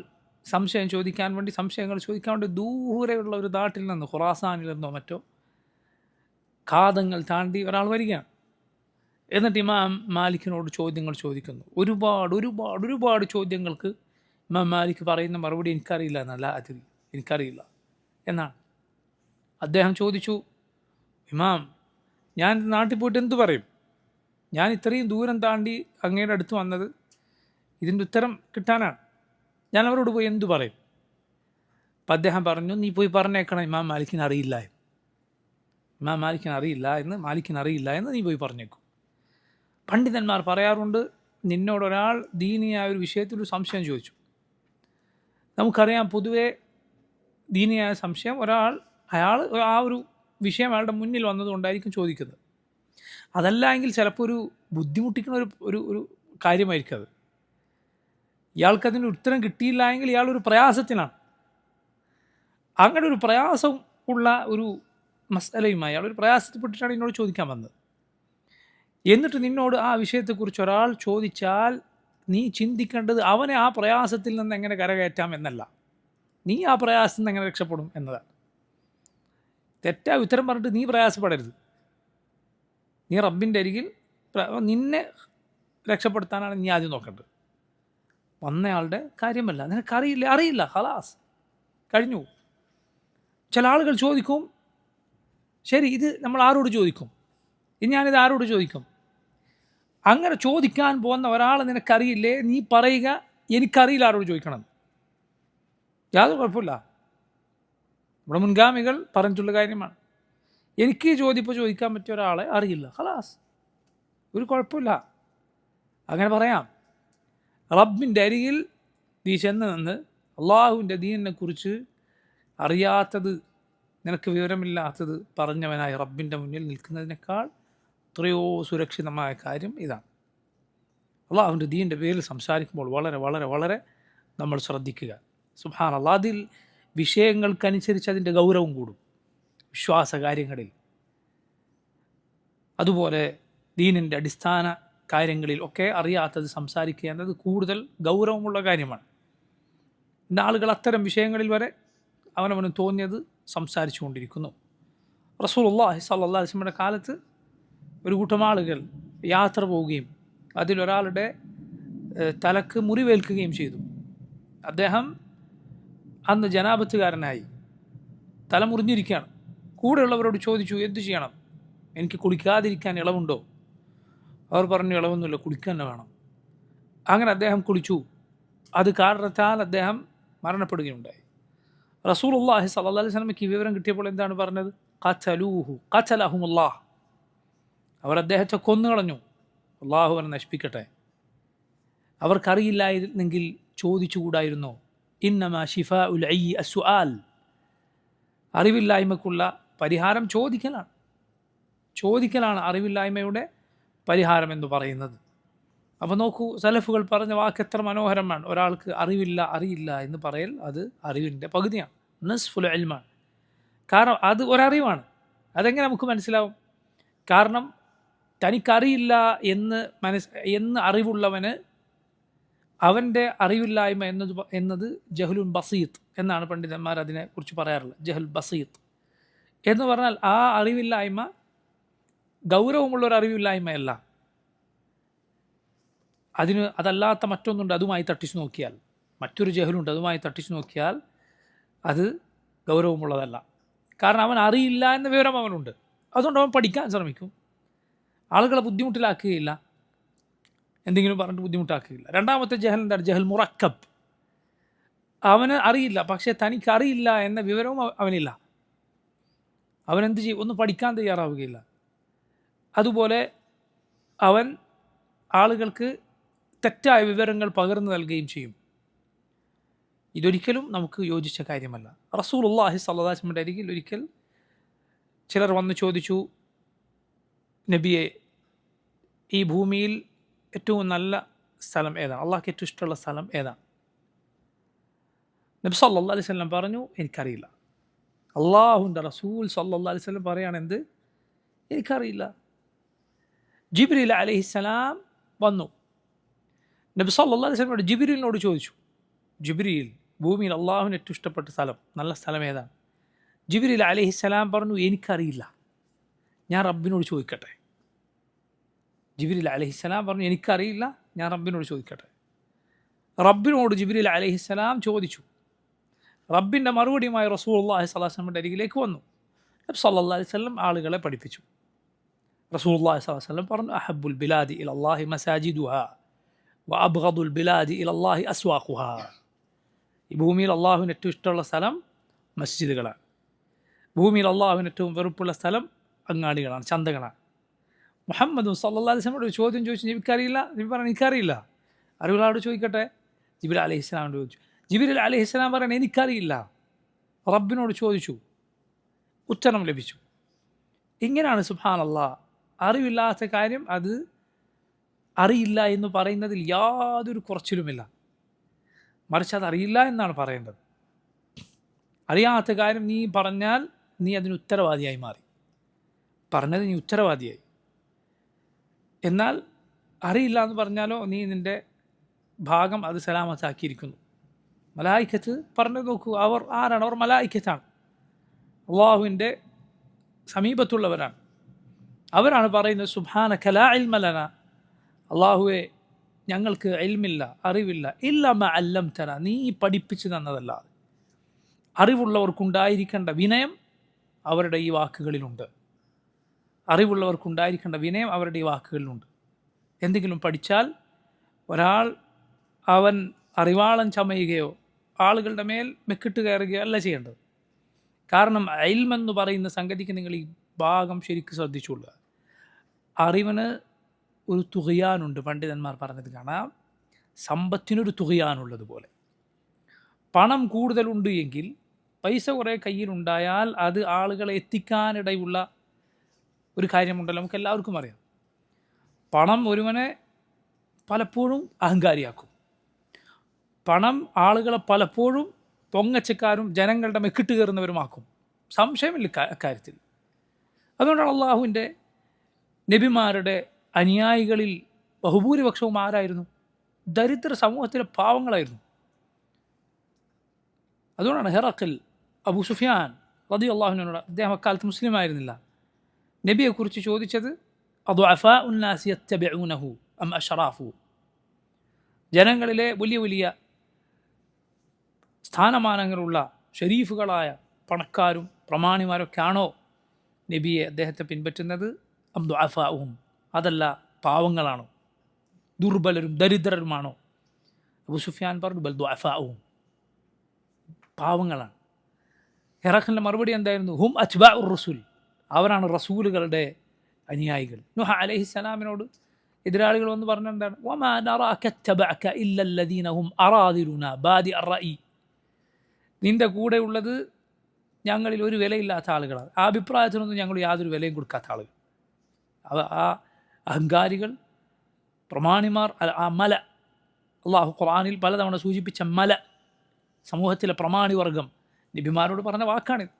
സംശയം ചോദിക്കാൻ വേണ്ടി, സംശയങ്ങൾ ചോദിക്കാൻ വേണ്ടി ദൂരെയുള്ള ഒരു നാട്ടിൽ നിന്ന്, ഖുറാസാനിൽ നിന്നോ മറ്റോ കാതങ്ങൾ താണ്ടി ഒരാൾ വരികയാണ്. എന്നിട്ട് ഇമാം മാലിക്കിനോട് ചോദ്യങ്ങൾ ചോദിക്കുന്നു. ഒരുപാട് ഒരുപാട് ഒരുപാട് ചോദ്യങ്ങൾക്ക് ഇമാം മാലിക് പറയുന്ന മറുപടി എനിക്കറിയില്ല എന്നല്ല, അതിൽ എനിക്കറിയില്ല എന്നാണ്. അദ്ദേഹം ചോദിച്ചു, ഇമാം, ഞാൻ നാട്ടിൽ പോയിട്ട് എന്തു പറയും? ഞാൻ ഇത്രയും ദൂരം താണ്ടി അങ്ങയുടെ അടുത്ത് വന്നത് ഇതിൻ്റെ ഉത്തരം കിട്ടാനാണ്. ഞാൻ അവരോട് പോയി എന്തു പറയും? അപ്പം അദ്ദേഹം പറഞ്ഞു, നീ പോയി പറഞ്ഞേക്കണം ഇമാം മാലിക്കിന് അറിയില്ല എന്ന്. ഇമാം മാലിക്കിന് അറിയില്ല എന്ന് നീ പോയി പറഞ്ഞേക്കും. പണ്ഡിതന്മാർ പറയാറുണ്ട്, നിന്നോടൊരാൾ ദീനിയായ ഒരു വിഷയത്തിൽ ഒരു സംശയം ചോദിച്ചു. നമുക്കറിയാം, പൊതുവേ ദീനിയായ സംശയം അയാൾ ആ ഒരു വിഷയം അയാളുടെ മുന്നിൽ വന്നതുകൊണ്ടായിരിക്കും ചോദിക്കുന്നത്. അതല്ല എങ്കിൽ ചിലപ്പോൾ ഒരു ബുദ്ധിമുട്ടിക്കുന്ന ഒരു കാര്യമായിരിക്കും അത്. ഇയാൾക്കതിന് ഉത്തരം കിട്ടിയില്ല എങ്കിൽ ഇയാളൊരു പ്രയാസത്തിനാണ്. അങ്ങനെ ഒരു പ്രയാസം ഉള്ള ഒരു മസലയുമായി അയാളൊരു പ്രയാസത്തിൽപ്പെട്ടിട്ടാണ് എന്നോട് ചോദിക്കാൻ വന്നത്. എന്നിട്ട് നിന്നോട് ആ വിഷയത്തെക്കുറിച്ച് ഒരാൾ ചോദിച്ചാൽ നീ ചിന്തിക്കേണ്ടത് അവനെ ആ പ്രയാസത്തിൽ നിന്ന് എങ്ങനെ കരകയറ്റാം എന്നല്ല, നീ ആ പ്രയാസത്തിൽ നിന്ന് എങ്ങനെ രക്ഷപ്പെടും എന്നതാണ്. തെറ്റായ ഉത്തരം പറഞ്ഞിട്ട് നീ പ്രയാസപ്പെടരുത്. നീ റബ്ബിൻ്റെ അരികിൽ നിന്നെ രക്ഷപ്പെടുത്താനാണ് നീ ആദ്യം നോക്കേണ്ടത്, വന്നയാളുടെ കാര്യമല്ല. അറിയില്ല ഖലാസ്, കഴിഞ്ഞു. ചില ആളുകൾ ചോദിക്കും, ശരി, ഇത് നമ്മൾ ആരോട് ചോദിക്കും? ഞാനിത് ആരോട് ചോദിക്കും? അങ്ങനെ ചോദിക്കാൻ പോകുന്ന ഒരാൾ നിനക്കറിയില്ലേ, നീ പറയുക എനിക്കറിയില്ല ആരോട് ചോദിക്കണം, യാതൊരു കുഴപ്പമില്ല. നമ്മുടെ മുൻഗാമികൾ പറഞ്ഞിട്ടുള്ള കാര്യമാണ്. എനിക്ക് ചോദിക്കാൻ പറ്റിയ ഒരാളെ അറിയില്ല, ഖലാസ്, ഒരു കുഴപ്പമില്ല, അങ്ങനെ പറയാം. റബ്ബിൻ്റെ അരികിൽ നീ ചെന്ന് നിന്ന് അള്ളാഹുവിൻ്റെ ദീനിനെ കുറിച്ച് അറിയാത്തത്, നിനക്ക് വിവരമില്ലാത്തത് പറഞ്ഞവനായി റബ്ബിൻ്റെ മുന്നിൽ നിൽക്കുന്നതിനേക്കാൾ എത്രയോ സുരക്ഷിതമായ കാര്യം ഇതാണ്. അള്ളാഹുവിൻ്റെ ദീനിൻ്റെ പേരിൽ സംസാരിക്കുമ്പോൾ വളരെ വളരെ വളരെ നമ്മൾ ശ്രദ്ധിക്കുക. സുബ്ഹാനല്ലാഹ്, അതിൽ വിഷയങ്ങൾക്കനുസരിച്ച് അതിൻ്റെ ഗൗരവം കൂടും. വിശ്വാസ കാര്യങ്ങളിൽ, അതുപോലെ ദീനിൻ്റെ അടിസ്ഥാന കാര്യങ്ങളിൽ ഒക്കെ അറിയാത്തത് സംസാരിക്കുക എന്നത് കൂടുതൽ ഗൗരവമുള്ള കാര്യമാണ്. ഇന്ന് ആളുകൾ അത്തരം വിഷയങ്ങളിൽ വരെ അവനവന് തോന്നിയത് സംസാരിച്ചു കൊണ്ടിരിക്കുന്നു. റസൂലുള്ളാഹി സ്വല്ലല്ലാഹു അലൈഹി വസല്ലമയുടെ കാലത്ത് ഒരു കൂട്ടം ആളുകൾ യാത്ര പോവുകയും അതിലൊരാളുടെ തലക്ക് മുറിവേൽക്കുകയും ചെയ്തു. അദ്ദേഹം അന്ന് ജനാപത്തുകാരനായി, തല മുറിഞ്ഞിരിക്കുകയാണ്. കൂടെയുള്ളവരോട് ചോദിച്ചു, എന്തു ചെയ്യണം, എനിക്ക് കുളിക്കാതിരിക്കാൻ ഇളവുണ്ടോ? അവർ പറഞ്ഞു, ഇളവൊന്നുമില്ല, കുളിക്കാൻ തന്നെ വേണം. അങ്ങനെ അദ്ദേഹം കുളിച്ചു. അത് കാരണത്താൽ അദ്ദേഹം മരണപ്പെടുകയുണ്ടായി. റസൂലുള്ളാഹി സ്വല്ലല്ലാഹു അലൈഹി വസല്ലമയ്ക്ക് വിവരം കിട്ടിയപ്പോൾ എന്താണ് പറഞ്ഞത്? ഖതലൂഹു ഖതലഹുമുല്ലാഹ്, അവർ അദ്ദേഹത്തെ കൊന്നുകളഞ്ഞു, അള്ളാഹു അവരെ നശിപ്പിക്കട്ടെ. അവർക്കറിയില്ലായിരുന്നെങ്കിൽ ചോദിച്ചുകൂടായിരുന്നോ? ഇന്നമാ ശിഫാഉൽ അയ്യി അസ്സുആൽ, അറിവില്ലായ്മക്കുള്ള പരിഹാരം ചോദിക്കലാണ് അറിവില്ലായ്മയുടെ പരിഹാരം എന്ന് പറയുന്നത്. അപ്പോൾ നോക്കൂ, സലഫുകൾ പറഞ്ഞ വാക്ക് എത്ര മനോഹരമാണ്. ഒരാൾക്ക് അറിയില്ല എന്ന് പറയൽ അത് അറിവിൻ്റെ പകുതിയാണ്, നസ്ഫുൽ ഇൽമാണ്. കാരണം അത് ഒരറിവാണ്. അതെങ്ങനെ നമുക്ക് മനസ്സിലാവും? കാരണം തനിക്കറിയില്ല എന്ന് അറിവുള്ളവന് അവൻ്റെ അറിവില്ലായ്മ എന്നത് ജഹലുൻ ബസീത്ത് എന്നാണ് പണ്ഡിതന്മാർ അതിനെക്കുറിച്ച് പറയാറുള്ളത്. ജഹൽ ബസീത്ത് എന്ന് പറഞ്ഞാൽ ആ അറിവില്ലായ്മ ഗൗരവമുള്ളൊരു അറിവില്ലായ്മയല്ല. അതല്ലാത്ത മറ്റൊന്നുണ്ട്, അതുമായി തട്ടിച്ചു നോക്കിയാൽ, മറ്റൊരു ജഹലുണ്ട്, അതുമായി തട്ടിച്ചു നോക്കിയാൽ അത് ഗൗരവമുള്ളതല്ല. കാരണം അവൻ അറിയില്ല എന്ന വിവരം അവനുണ്ട്, അതുകൊണ്ട് അവൻ പഠിക്കാൻ ശ്രമിക്കും, ആളുകളെ ബുദ്ധിമുട്ടിലാക്കുകയില്ല, എന്തെങ്കിലും പറഞ്ഞിട്ട് ബുദ്ധിമുട്ടാക്കുകയില്ല. രണ്ടാമത്തെ ജഹൽ എന്താണ്? ജഹൽ മുറക്കബ്. അവന് അറിയില്ല, പക്ഷേ തനിക്കറിയില്ല എന്ന വിവരവും അവനില്ല. അവനെന്ത് ചെയ്യും? ഒന്നും പഠിക്കാൻ തയ്യാറാവുകയില്ല. അതുപോലെ അവൻ ആളുകൾക്ക് തെറ്റായ വിവരങ്ങൾ പകർന്നു നൽകുകയും ചെയ്യും. ഇതൊരിക്കലും നമുക്ക് യോജിച്ച കാര്യമല്ല. റസൂലുള്ളാഹി സ്വല്ലല്ലാഹു അലൈഹി വസല്ലമയുടെ അരികിൽ ഒരിക്കൽ ചിലർ വന്ന് ചോദിച്ചു, നബിയെ, ഈ ഭൂമിയിൽ ഏറ്റവും നല്ല സ്ഥലം ഏതാണ്? അള്ളാഹ്ക്ക് ഏറ്റവും ഇഷ്ടമുള്ള സ്ഥലം ഏതാണ്? നബി സല്ലല്ലാഹു അലൈഹി വസല്ലം പറഞ്ഞു, എനിക്കറിയില്ല. അള്ളാഹുവിൻ്റെ റസൂൽ സല്ലല്ലാഹു അലൈഹി വസല്ലം പറയാണ്, എന്ത്? എനിക്കറിയില്ല. ജിബ്രീൽ അലൈഹിസ്സലാം വന്നു. നബി സല്ലല്ലാഹു അലൈഹി വസല്ലം ജിബ്രീലിനോട് ചോദിച്ചു, ജിബ്രീൽ, ഭൂമിയിൽ അള്ളാഹുവിന് ഏറ്റവും ഇഷ്ടപ്പെട്ട സ്ഥലം, നല്ല സ്ഥലം ഏതാണ്? ജിബ്രീൽ അലൈഹിസ്സലാം പറഞ്ഞു, എനിക്കറിയില്ല, ഞാൻ റബ്ബിനോട് ചോദിക്കട്ടെ. ജിബ്രീൽ അലൈഹിസ്സലാം പറഞ്ഞു, എനിക്കറിയില്ല, ഞാൻ റബ്ബിനോട് ചോദിക്കട്ടെ. റബ്ബിനോട് ജിബ്രീൽ അലൈഹിസ്സലാം ചോദിച്ചു. റബ്ബിൻ്റെ മറുപടിയുമായി റസൂലുള്ളാഹി സ്വല്ലല്ലാഹു അലൈഹി വസല്ലമയുടെ അരികിലേക്ക് വന്നു. നബി സല്ലല്ലാഹു അലൈഹി വസല്ലം ആളുകളെ പഠിപ്പിച്ചു. റസൂലുള്ളാഹി സ്വല്ലല്ലാഹു അലൈഹി വസല്ലം പറഞ്ഞു, അഹബ്ബുൽ ബിലാദി ഇലല്ലാഹി മസാജിദുഹാ വ അബ്ഗദുൽ ബിലാദി ഇലല്ലാഹി അസ്വാഖുഹാ. ഈ ഭൂമിയിൽ അള്ളാഹുവിന് ഏറ്റവും ഇഷ്ടമുള്ള സ്ഥലം മസ്ജിദുകളാണ്. ഭൂമിയിൽ അള്ളാഹുവിന് ഏറ്റവും വെറുപ്പുള്ള സ്ഥലം അങ്ങാടികളാണ്, ചന്തകളാണ്. മുഹമ്മദ് സല്ലല്ലാഹു അലൈഹി വസല്ലമയോട് ഒരു ചോദ്യം ചോദിച്ചു, എനിക്കറിയില്ല. നബി പറഞ്ഞു, എനിക്കറിയില്ല, അറിവുള്ളവരോട് ചോദിക്കട്ടെ. ജിബ്രീൽ അലൈഹിസ്സലാമിനോട് ചോദിച്ചു. ജിബ്രീൽ അലൈഹിസ്സലാം പറഞ്ഞു, എനിക്കറിയില്ല, റബ്ബിനോട് ചോദിച്ചു, ഉത്തരം ലഭിച്ചു. ഇങ്ങനെയാണ് സുബ്ഹാനല്ലാഹ്, അറിവില്ലാത്ത കാര്യം അത് അറിയില്ല എന്ന് പറയുന്നതിൽ യാതൊരു കുറച്ചിലുമില്ല, മറിച്ച് അത് അറിയില്ല എന്നാണ് പറയേണ്ടത്. അറിയാത്ത കാര്യം നീ പറഞ്ഞാൽ നീ അതിന് ഉത്തരവാദിയായി മാറി, പറഞ്ഞത് നീ ഉത്തരവാദിയായി. എന്നാൽ അറിയില്ല എന്ന് പറഞ്ഞാലോ നീ നിൻ്റെ ഭാഗം അത് സലാമത്താക്കിയിരിക്കുന്നു. മലായിക്കത്ത് പറഞ്ഞു നോക്കൂ, അവർ ആരാണ്? അവർ മലായിക്കത്താണ്, അള്ളാഹുവിൻ്റെ സമീപത്തുള്ളവരാണ്. അവരാണ് പറയുന്നത്, സുബ്ഹാനക ലാ ഇൽമ ലനാ, അള്ളാഹുവെ ഞങ്ങൾക്ക് ഇൽമില്ല, അറിവില്ല, ഇല്ലാ മാ അല്ലംതനാ, നീ പഠിപ്പിച്ചു തന്നതല്ലാതെ. അറിവുള്ളവർക്കുണ്ടായിരിക്കേണ്ട വിനയം അവരുടെ ഈ വാക്കുകളിലുണ്ട്. അറിവുള്ളവർക്കുണ്ടായിരിക്കേണ്ട വിനയം അവരുടെ ഈ വാക്കുകളിലുണ്ട്. എന്തെങ്കിലും പഠിച്ചാൽ ഒരാൾ അവൻ അറിവാളൻ ചമയുകയോ ആളുകളുടെ മേൽ മെക്കിട്ട് കയറുകയോ അല്ല ചെയ്യേണ്ടത്. കാരണം ഇൽമെന്ന് പറയുന്ന സംഗതിക്ക് നിങ്ങൾ ഈ ഭാഗം ശരിക്കും ശ്രദ്ധിച്ചുകൊള്ളുക. അറിവിന് ഒരു തുകയാനുണ്ട്. പണ്ഡിതന്മാർ പറഞ്ഞത് കാണാം, സമ്പത്തിനൊരു തുകയാനുള്ളതുപോലെ. പണം കൂടുതലുണ്ട് എങ്കിൽ, പൈസ കുറേ കയ്യിലുണ്ടായാൽ അത് ആളുകളെ എത്തിക്കാനിടയുള്ള ഒരു കാര്യമുണ്ടല്ലോ, നമുക്ക് എല്ലാവർക്കും അറിയാം. പണം ഒരുവനെ പലപ്പോഴും അഹങ്കാരിയാക്കും. പണം ആളുകളെ പലപ്പോഴും പൊങ്ങച്ചക്കാരും ജനങ്ങളുടെ മെക്കിട്ട് കയറുന്നവരുമാക്കും. സംശയമില്ല അക്കാര്യത്തിൽ. അതുകൊണ്ടാണ് അള്ളാഹുവിൻ്റെ നബിമാരുടെ അനുയായികളിൽ ബഹുഭൂരിപക്ഷവും ആരായിരുന്നു? ദരിദ്ര സമൂഹത്തിലെ പാവങ്ങളായിരുന്നു. അതുകൊണ്ടാണ് ഹെറഖിൽ അബൂ സുഫിയാൻ റളിയല്ലാഹുവിനോട്, അദ്ദേഹം അക്കാലത്ത് മുസ്ലിം ആയിരുന്നില്ല, നബിയെക്കുറിച്ച് ചോദിച്ചത് അദ്ഉഅഫാഉ الناس يتبعونه أم أشرافه, ജനങ്ങളിലെ വലിയ വലിയ സ്ഥാനമാനങ്ങളുള്ള ഷരീഫുകളായ പണക്കാരും പ്രമാണിമാരൊക്കെ ആണോ നബിയെ അദ്ദേഹത്തെ പിൻപറ്റുന്നത്? അം ദുഅഫാഉഹും, അതല്ല പാവങ്ങളാണോ, ദുർബലരും ദരിദ്രരുമാണോ? അബൂ സുഫിയാൻ പറഞ്ഞു ബൽ ദുഅഫാഉഹും, പാവങ്ങളാണ്. ഹെറഖിൻ്റെ മറുപടി എന്തായിരുന്നു? ഹും അത്ബാഉർ റസൂൽ, അവരാണ് റസൂലുകളുടെ അനുയായികൾ. നൂഹ അലൈഹിസ്സലാമിനോട് എതിരാളികൾ വന്ന് പറഞ്ഞ എന്താണ്? വമാ നറാക തബഅക ഇല്ലല്ലദീന ഹും അറാദിലുനാ ബാദി അർറഈ, നിൻ്റെ കൂടെയുള്ളത് ഞങ്ങളിൽ ഒരു വിലയില്ലാത്ത ആളുകളാണ്, ആ അഭിപ്രായത്തിനൊന്നും ഞങ്ങൾ യാതൊരു വിലയും കൊടുക്കാത്ത ആളുകൾ. ആ അഹങ്കാരികൾ, പ്രമാണിമാർ, ആ മല, അള്ളാഹു ഖുർആനിൽ പലതവണ സൂചിപ്പിച്ച മല, സമൂഹത്തിലെ പ്രമാണിവർഗം, നബിമാരോട് പറഞ്ഞ വാക്കാണിത്.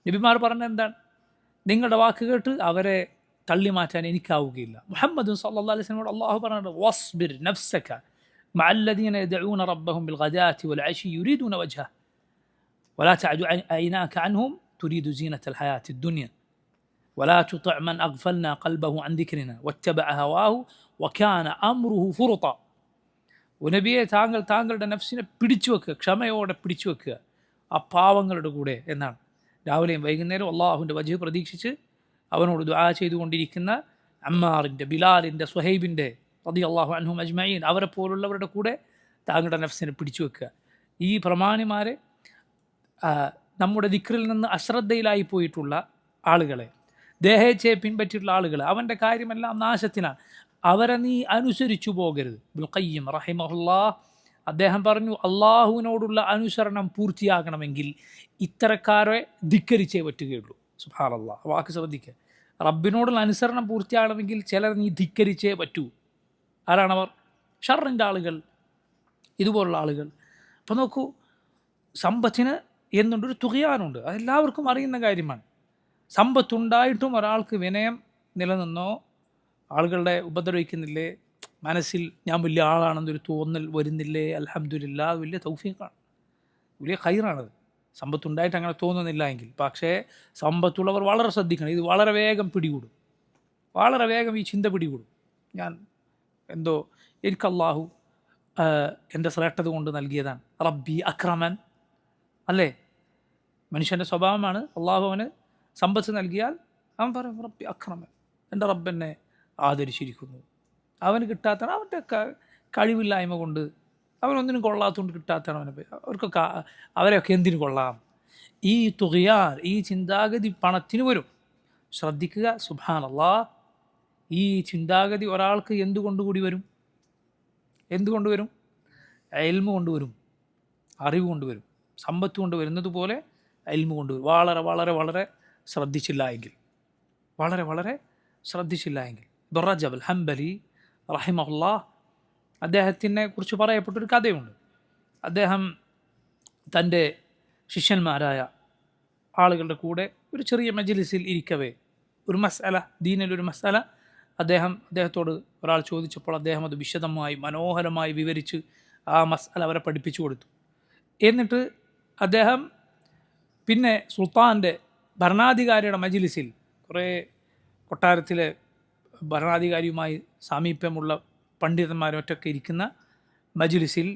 നബിമാർ പറഞ്ഞ എന്താണ്? നിങ്ങളുടെ വാക്ക് കേട്ട് അവരെ തള്ളി മാറ്റാൻ എനിക്കാവുകയില്ല. മുഹമ്മദ് സല്ലല്ലാഹു അലൈഹി വസല്ലമയോട് അള്ളാഹു പറഞ്ഞിട്ട് വസ്ബിർ നഫ്സക മഅല്ലദീന യദ്ഊന റബ്ബഹും ബിൽഗദാത്തി വൽഅശി യുരീദൂന വജ്ഹ വലാ തഅദു ഐനാക അൻഹും തുരീദു സീനത്തൽ ഹയാത്തിദ് ദുനിയ വലാ തുതിഅ മൻ അഗ്ഫൽനാ ഖൽബഹു അൻ ദിക്രിനാ വത്തബഅ ഹവാഹു വകാന അംറുഹു ഫുറുത. നബിയെ, താങ്കളുടെ നഫ്സിനെ പിടിച്ചു വെക്കുക, ക്ഷമയോടെ പിടിച്ചു വെക്കുക ആ പാവങ്ങളുടെ കൂടെ എന്നാണ്. രാവിലെയും വൈകുന്നേരം അള്ളാഹുവിൻ്റെ വജ്ഹ് പ്രതീക്ഷിച്ച് അവനോട് ദുആ ചെയ്തുകൊണ്ടിരിക്കുന്ന അമ്മാറിൻ്റെ, ബിലാലിൻ്റെ, സുഹൈബിൻ്റെ റളിയല്ലാഹു അൻഹും അജ്മഈൻ, അവരെ പോലുള്ളവരുടെ കൂടെ താങ്കളുടെ നഫ്സിനെ പിടിച്ചു വെക്കുക. ഈ പ്രമാണിമാരെ, നമ്മുടെ ദിക്റിൽ നിന്ന് അശ്രദ്ധയിലായി പോയിട്ടുള്ള ആളുകളെ, ദേഹേച്ഛയെ പിൻപറ്റിയിട്ടുള്ള ആളുകളെ, അവൻ്റെ കാര്യമെല്ലാം നാശത്തിനാണ്, അവരെ നീ അനുസരിച്ചു പോകരുത്. ഇബ്നുൽ ഖയ്യിം റഹിമഹുല്ലാഹ് അദ്ദേഹം പറഞ്ഞു, അള്ളാഹുവിനോടുള്ള അനുസരണം പൂർത്തിയാകണമെങ്കിൽ ഇത്തരക്കാരെ ധിക്കരിച്ചേ പറ്റുകയുള്ളൂ. സുബ്ഹാനല്ലാഹ്, വാക്ക് ശ്രദ്ധിക്കുക. റബ്ബിനോടുള്ള അനുസരണം പൂർത്തിയാകണമെങ്കിൽ ചിലർ നീ ധിക്കരിച്ചേ പറ്റൂ. ആരാണവർ? ഷർറിൻ്റെ ആളുകൾ, ഇതുപോലുള്ള ആളുകൾ. അപ്പോൾ നോക്കൂ, സമ്പത്തിന് എന്നുണ്ടൊരു തുകയാനുണ്ട്, അതെല്ലാവർക്കും അറിയുന്ന കാര്യമാണ്. സമ്പത്തുണ്ടായിട്ടും ഒരാൾക്ക് വിനയം നിലനിന്നോ, ആളുകളുടെ ഉപദ്രവിക്കുന്നില്ലേ, മനസ്സിൽ ഞാൻ വലിയ ആളാണെന്നൊരു തോന്നൽ വരുന്നില്ലേ, അൽഹംദുലില്ലാ, അത് വലിയ തൗഫീഖാണ്, വലിയ ഖൈറാണത്. സമ്പത്തുണ്ടായിട്ട് അങ്ങനെ തോന്നുന്നില്ല എങ്കിൽ. പക്ഷേ സമ്പത്തുള്ളവർ വളരെ ശ്രദ്ധിക്കണം. ഇത് വളരെ വേഗം പിടികൂടും, വളരെ വേഗം ഈ ചിന്ത പിടികൂടും. ഞാൻ എന്തോ എനിക്ക് അള്ളാഹു എൻ്റെ ശ്രേഷ്ഠത കൊണ്ട് നൽകിയതാണ്, റബ്ബി അക്രമൻ, അല്ലേ? മനുഷ്യൻ്റെ സ്വഭാവമാണ്. അള്ളാഹു അവന് സമ്പത്ത് നൽകിയാൽ അവൻ പറയും റബ്ബി അക്രമൻ, എൻ്റെ റബ്ബെന്നെ ആദരിച്ചിരിക്കുന്നു. അവന് കിട്ടാത്തതാണ്, അവൻ്റെ കഴിവില്ലായ്മ കൊണ്ട്, അവനൊന്നിനും കൊള്ളാത്തതുകൊണ്ട് കിട്ടാത്തതാണ് അവനെ. അവർക്കൊക്കെ, അവരെയൊക്കെ എന്തിനു കൊള്ളാം? ഈ തുകയാർ, ഈ ചിന്താഗതി പണത്തിന് വരും. ശ്രദ്ധിക്കുക, സുബ്ഹാനല്ലാഹ്. ഈ ചിന്താഗതി ഒരാൾക്ക് എന്തുകൊണ്ടുകൂടി വരും? എന്തുകൊണ്ട് വരും? ഇൽമ് കൊണ്ടുവരും, അറിവ് കൊണ്ടുവരും. സമ്പത്ത് കൊണ്ട് വരുന്നത് പോലെ ഇൽമ് കൊണ്ടുവരും. വളരെ വളരെ വളരെ ശ്രദ്ധിച്ചില്ല എങ്കിൽ, വളരെ വളരെ ശ്രദ്ധിച്ചില്ല എങ്കിൽ. ഇബ്നു റജബ് അൽ ഹംബലി റഹിമഹുല്ലാഹ്, അദ്ദേഹത്തിനെ കുറിച്ച് പറയപ്പെട്ടൊരു കഥയുണ്ട്. അദ്ദേഹം തൻ്റെ ശിഷ്യന്മാരായ ആളുകളുടെ കൂടെ ഒരു ചെറിയ മജ്ലിസിൽ ഇരിക്കവേ ഒരു മസ്അല, ദീനിലൊരു മസ്അല അദ്ദേഹത്തോട് ഒരാൾ ചോദിച്ചപ്പോൾ അദ്ദേഹം അത് വിശദമായി മനോഹരമായി വിവരിച്ച് ആ മസ്അല അവരെ പഠിപ്പിച്ചു കൊടുത്തു. എന്നിട്ട് അദ്ദേഹം പിന്നെ സുൽത്താൻ്റെ, ഭരണാധികാരിയുടെ മജ്ലിസിൽ, കുറേ കൊട്ടാരത്തിലെ ഭരണാധികാരിയുമായി സാമീപ്യമുള്ള പണ്ഡിതന്മാരൊറ്റൊക്കെ ഇരിക്കുന്ന മജ്ലിസിൽ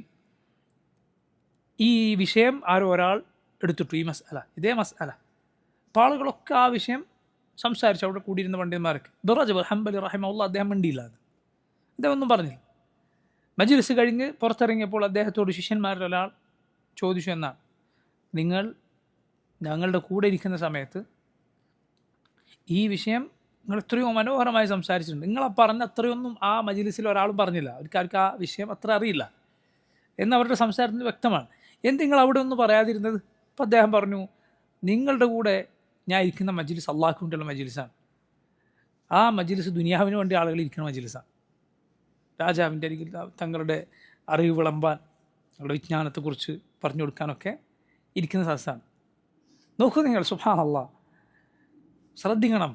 ഈ വിഷയം ആരോ ഒരാൾ എടുത്തിട്ടു, ഈ മസ്അല, ഇതേ മസ്അല. അപ്പോൾ ആളുകളൊക്കെ ആ വിഷയം സംസാരിച്ചു, അവിടെ കൂടിയിരുന്ന പണ്ഡിതന്മാരൊക്കെ. ഇബ്നു റജബ് അൽ ഹംബലി റഹിമഹുല്ലാഹ് അദ്ദേഹം മിണ്ടിയില്ല, അദ്ദേഹം ഒന്നും പറഞ്ഞില്ല. മജ്ലിസ് കഴിഞ്ഞ് പുറത്തിറങ്ങിയപ്പോൾ അദ്ദേഹത്തോട് ശിഷ്യന്മാരിൽ ഒരാൾ ചോദിച്ചു എന്നാണ്, ഞങ്ങളുടെ കൂടെ ഇരിക്കുന്ന സമയത്ത് ഈ വിഷയം നിങ്ങൾ എത്രയോ മനോഹരമായി സംസാരിച്ചിട്ടുണ്ട്. നിങ്ങളെ പറഞ്ഞ അത്രയൊന്നും ആ മജ്‌ലിസിൽ ഒരാളും പറഞ്ഞില്ല. അവർക്കാർക്ക് ആ വിഷയം അത്ര അറിയില്ല എന്നവരുടെ സംസാരത്തിന് വ്യക്തമാണ്. എന്ത് നിങ്ങൾ അവിടെ ഒന്നും പറയാതിരുന്നത്? അപ്പോൾ അദ്ദേഹം പറഞ്ഞു, നിങ്ങളുടെ കൂടെ ഞാൻ ഇരിക്കുന്ന മജ്‌ലിസ് അള്ളാഹ്ക്ക് വേണ്ടിയുള്ള മജ്‌ലിസാണ്. ആ മജ്‌ലിസ് ദുനിയാവിന് വേണ്ടി ആളുകൾ ഇരിക്കുന്ന മജ്‌ലിസാണ്. രാജാവിൻ്റെ അരികിൽ തങ്ങളുടെ അറിവ് വിളമ്പാൻ, അവരുടെ വിജ്ഞാനത്തെക്കുറിച്ച് പറഞ്ഞു കൊടുക്കാനൊക്കെ ഇരിക്കുന്ന സദസ്സാണ്. നോക്കൂ നിങ്ങൾ, സുബ്ഹാനല്ലാഹ്, ശ്രദ്ധിക്കണം.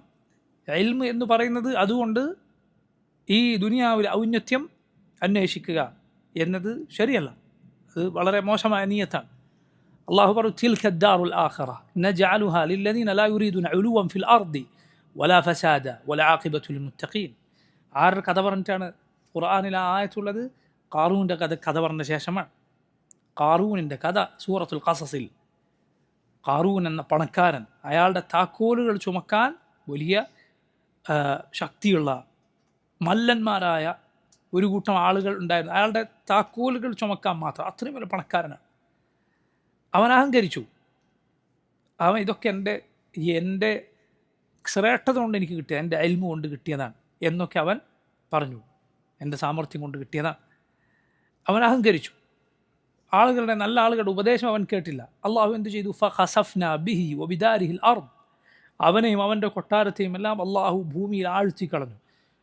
ഇൽമ് എന്ന് പറയുന്നത് അതുകൊണ്ട് ഈ ദുനിയാവിൽ ഔന്നത്യം അന്വേഷിക്കുക എന്നത് ശരിയല്ല. അത് വളരെ മോശമായ നിയത്താണ്. അള്ളാഹു പറഞ്ഞു, തിൽക ദാറുൽ ആഖിറ നജഅലുഹാ ലില്ലദീന ലാ യുരീദുന ഉലുവൻ ഫിൽ അർദി വലാ ഫസാദ വൽ ആഖിബത്തു ലിൽ മുത്തഖീൻ. ആരുടെ കഥ പറഞ്ഞിട്ടാണ് ഖുർആനിൽ ആ ആയത്തുള്ളത്? ഖാറൂൻ്റെ കഥ പറഞ്ഞ ശേഷമാണ്. ഖാറൂനിൻ്റെ കഥ സൂറത്തുൽ ഖസസിൽ, ഖാറൂൻ എന്ന പണക്കാരൻ, അയാളുടെ താക്കോലുകൾ ചുമക്കാൻ വലിയ ശക്തിയുള്ള മല്ലന്മാരായ ഒരു കൂട്ടം ആളുകൾ ഉണ്ടായിരുന്നു. അയാളുടെ താക്കോലുകൾ ചുമക്കാൻ മാത്രം, അത്രയും വലിയ പണക്കാരനാണ്. അവൻ അഹങ്കരിച്ചു. അവൻ ഇതൊക്കെ എൻ്റെ ശ്രേഷ്ഠത കൊണ്ട് എനിക്ക് കിട്ടിയ, എൻ്റെ ഇൽമു കൊണ്ട് കിട്ടിയതാണ് എന്നൊക്കെ അവൻ പറഞ്ഞു. എൻ്റെ സാമർഥ്യം കൊണ്ട് കിട്ടിയതാണ്. അവൻ അഹങ്കരിച്ചു. നല്ല ആളുകളുടെ ഉപദേശം അവൻ കേട്ടില്ല. അള്ളാഹു എന്ത് ചെയ്തു? ഫഖസഫ്നാ ബിഹി വബിദാരിഹിൽ അർദ്, അവനെയും അവൻ്റെ കൊട്ടാരത്തെയും എല്ലാം അള്ളാഹു ഭൂമിയിൽ ആഴ്ത്തിക്കളഞ്ഞു.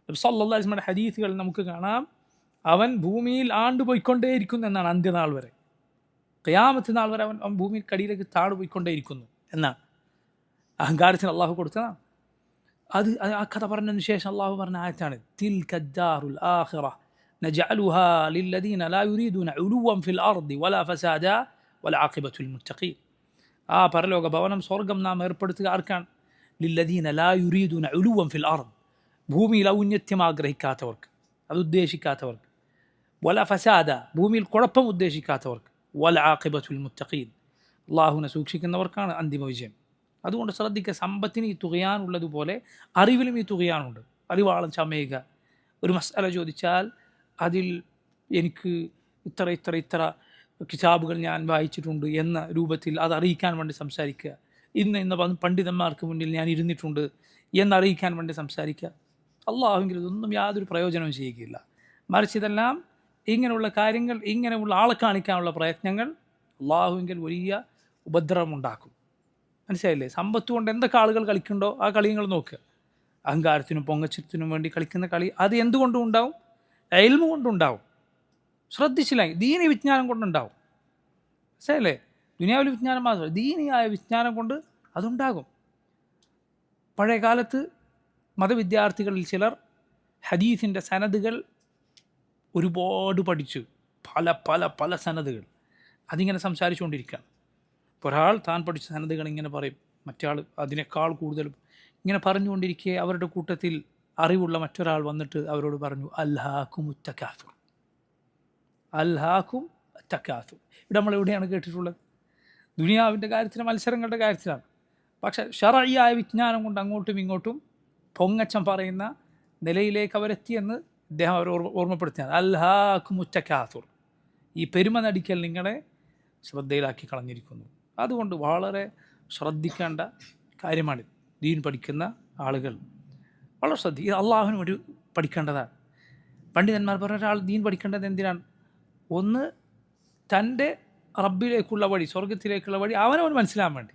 നബി സല്ലല്ലാഹു അലൈഹി വസല്ലം ഹദീസുകൾ നമുക്ക് കാണാം, അവൻ ഭൂമിയിൽ ആണ്ടുപോയിക്കൊണ്ടേയിരിക്കുന്നു എന്നാണ്. അന്ത്യനാൾ വരെ, ഖിയാമത്ത് നാൾ വരെ അവൻ ഭൂമിയിൽ കടിയിലേക്ക് താഴുപോയിക്കൊണ്ടേയിരിക്കുന്നു എന്നാണ്. അഹങ്കാരത്തിന് അള്ളാഹു കൊടുത്തതാണ്. അത് ആ കഥ പറഞ്ഞതിന് ശേഷം അള്ളാഹു പറഞ്ഞ ആയത്താണ്, തിൽക ദാറുൽ ആഖിറ നജഅലുഹാ ലില്ലദീന ലാ യുരീദുന ഉലുവൻ ഫിൽ അർദി വലാ ഫസാദ വൽ ആഖിബത്തു ലിൽ മുത്തഖീൻ. ആ പരലോക ഭവനം, സ്വർഗം നാം ഏർപ്പെടുത്തുക ആർക്കാണ്? ലില്ലദീന ലാ യുരീദുന ഉലുവൻ ഫിൽ അർദ്, ഭൂമിയിൽ ഔന്നത്യം ആഗ്രഹിക്കാത്തവർക്ക്, അത് ഉദ്ദേശിക്കാത്തവർക്ക്. വല ഫസാദ, ഭൂമിയിൽ കുഴപ്പം ഉദ്ദേശിക്കാത്തവർക്ക്. വൽ ആഖിബത്തു ലിൽ മുത്തഖീൻ, അള്ളാഹുവിനെ സൂക്ഷിക്കുന്നവർക്കാണ് അന്തിമ വിജയം. അതുകൊണ്ട് ശ്രദ്ധിക്കുക, സമ്പത്തിന് ഈ തുകയാനുള്ളതുപോലെ അറിവിലും ഈ തുകയാനുണ്ട്. അറിവാളം ചമയുക. ഒരു മസ്അല ചോദിച്ചാൽ അതിൽ എനിക്ക് ഇത്ര കിതാബുകൾ ഞാൻ വായിച്ചിട്ടുണ്ട് എന്ന രൂപത്തിൽ അത് അറിയിക്കാൻ വേണ്ടി സംസാരിക്കുക. ഇന്ന പണ്ഡിതന്മാർക്ക് മുന്നിൽ ഞാൻ ഇരുന്നിട്ടുണ്ട് എന്നറിയിക്കാൻ വേണ്ടി സംസാരിക്കുക. അള്ളാഹുവിൽ ഇതൊന്നും യാതൊരു പ്രയോജനവും ചെയ്യുകയില്ല. മറിച്ച് ഇതെല്ലാം ഇങ്ങനെയുള്ള കാര്യങ്ങൾ, ഇങ്ങനെയുള്ള ആളെ കാണിക്കാനുള്ള പ്രയത്നങ്ങൾ അള്ളാഹുവിൽ വലിയ ഉപദ്രവമുണ്ടാക്കും. മനസ്സിലായില്ലേ? സമ്പത്ത് കൊണ്ട് എന്തൊക്കെ ആളുകൾ കളിക്കുന്നുണ്ടോ ആ കളികൾ നോക്കുക. അഹങ്കാരത്തിനും പൊങ്ങച്ചത്തിനും വേണ്ടി കളിക്കുന്ന കളി, അത് എന്തുകൊണ്ടും ഉണ്ടാവും? ഇൽമു കൊണ്ടുണ്ടാവും. ശ്രദ്ധിച്ചില്ല, ദീനി വിജ്ഞാനം കൊണ്ടുണ്ടാവും. മനസ്സിലായില്ലേ? ദുനിയാവിലെ വിജ്ഞാനം മാത്രമല്ല, ദീനിയായ വിജ്ഞാനം കൊണ്ട് അതുണ്ടാകും. പഴയ കാലത്ത് മതവിദ്യാർത്ഥികളിൽ ചിലർ ഹദീസിൻ്റെ സനദുകൾ ഒരുപാട് പഠിച്ചു, പല പല പല സനദുകൾ അതിങ്ങനെ സംസാരിച്ചുകൊണ്ടിരിക്കുകയാണ്. ഇപ്പോൾ ഒരാൾ താൻ പഠിച്ച സനദുകൾ ഇങ്ങനെ പറയും, മറ്റേ ആൾ അതിനേക്കാൾ കൂടുതലും ഇങ്ങനെ പറഞ്ഞുകൊണ്ടിരിക്കെ അവരുടെ കൂട്ടത്തിൽ അറിവുള്ള മറ്റൊരാൾ വന്നിട്ട് അവരോട് പറഞ്ഞു, അൽഹാക്കും തകാസുർ, അൽഹാക്കും തകാസുർ. ഇവിടെ നമ്മൾ എവിടെയാണ് കേട്ടിട്ടുള്ളത്? ദുനിയാവിൻ്റെ കാര്യത്തിൽ, മത്സരങ്ങളുടെ കാര്യത്തിലാണ്. പക്ഷെ ശർഈയായ വിജ്ഞാനം കൊണ്ട് അങ്ങോട്ടും ഇങ്ങോട്ടും പൊങ്ങച്ചം പറയുന്ന നിലയിലേക്ക് അവരെത്തിയെന്ന് ഇദ്ദേഹം അവർ ഓർമ്മപ്പെടുത്തിയാണ്. അൽഹാക്കും തകാസുർ, ഈ പെരുമ നടിക്കൽ നിങ്ങളെ ശ്രദ്ധയിലാക്കി കളഞ്ഞിരിക്കുന്നു. അതുകൊണ്ട് വളരെ ശ്രദ്ധിക്കേണ്ട കാര്യമാണിത്. ദീൻ പഠിക്കുന്ന ആളുകൾ വളരെ ശ്രദ്ധിക്കുക. അള്ളാഹുവിന് ഒരു പഠിക്കേണ്ടതാണ്. പണ്ഡിതന്മാർ പറഞ്ഞ ഒരാൾ ദീൻ പഠിക്കേണ്ടത് എന്തിനാണ്? ഒന്ന്, തൻ്റെ റബ്ബിലേക്കുള്ള വഴി, സ്വർഗത്തിലേക്കുള്ള വഴി അവനവൻ മനസ്സിലാകാൻ വേണ്ടി.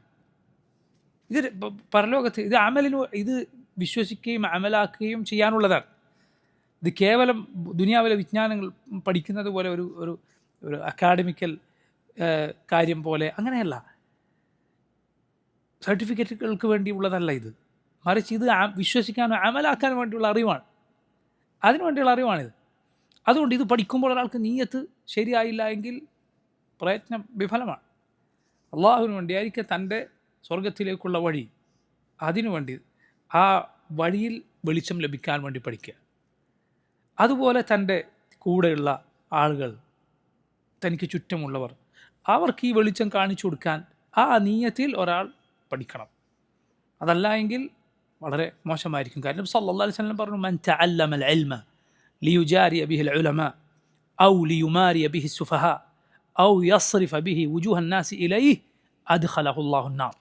ഇത് പരലോകത്ത് ഇത് അമലിന്, ഇത് വിശ്വസിക്കുകയും അമലാക്കുകയും ചെയ്യാനുള്ളതാണ്. ഇത് കേവലം ദുനിയാവിലെ വിജ്ഞാനങ്ങൾ പഠിക്കുന്നത് പോലെ ഒരു അക്കാഡമിക്കൽ കാര്യം പോലെ അങ്ങനെയല്ല, സർട്ടിഫിക്കറ്റുകൾക്ക് വേണ്ടിയുള്ളതല്ല ഇത്. മറിച്ച് ഇത് വിശ്വസിക്കാനോ അമലാക്കാനോ വേണ്ടിയുള്ള അറിവാണ്. അതിനു വേണ്ടിയുള്ള അറിവാണിത്. അതുകൊണ്ട് ഇത് പഠിക്കുമ്പോൾ ഒരാൾക്ക് നീയത്ത് ശരിയായില്ല എങ്കിൽ പ്രയത്നം വിഫലമാണ്. അള്ളാഹുവിന് വേണ്ടിയായിരിക്കും തൻ്റെ സ്വർഗത്തിലേക്കുള്ള വഴി, അതിനു വേണ്ടി ആ വഴിയിൽ വെളിച്ചം ലഭിക്കാൻ വേണ്ടി പഠിക്കുക. അതുപോലെ തൻ്റെ കൂടെയുള്ള ആളുകൾ, തനിക്ക് ചുറ്റുമുള്ളവർ, അവർക്ക് ഈ വെളിച്ചം കാണിച്ചു കൊടുക്കാൻ ആ നീയത്തിൽ ഒരാൾ പഠിക്കണം. അതല്ല എങ്കിൽ വളരെ മോശമായിരിക്കും. കാരണം സല്ലല്ലാഹു അലൈഹി വസല്ലം പറഞ്ഞു, മൻ തഅല്ലമൽ ഇൽമ ലിയുജാരിയ ബിഹിൽ ഉലമാ ഔ ലിയുമാരിയ ബിഹി സുഫഹാ ഔ യസ്രിഫ ബിഹി വുജൂഹൻ നാസി ഇലൈഹി അദ്ഖലഹു അല്ലാഹു അന്നാർ.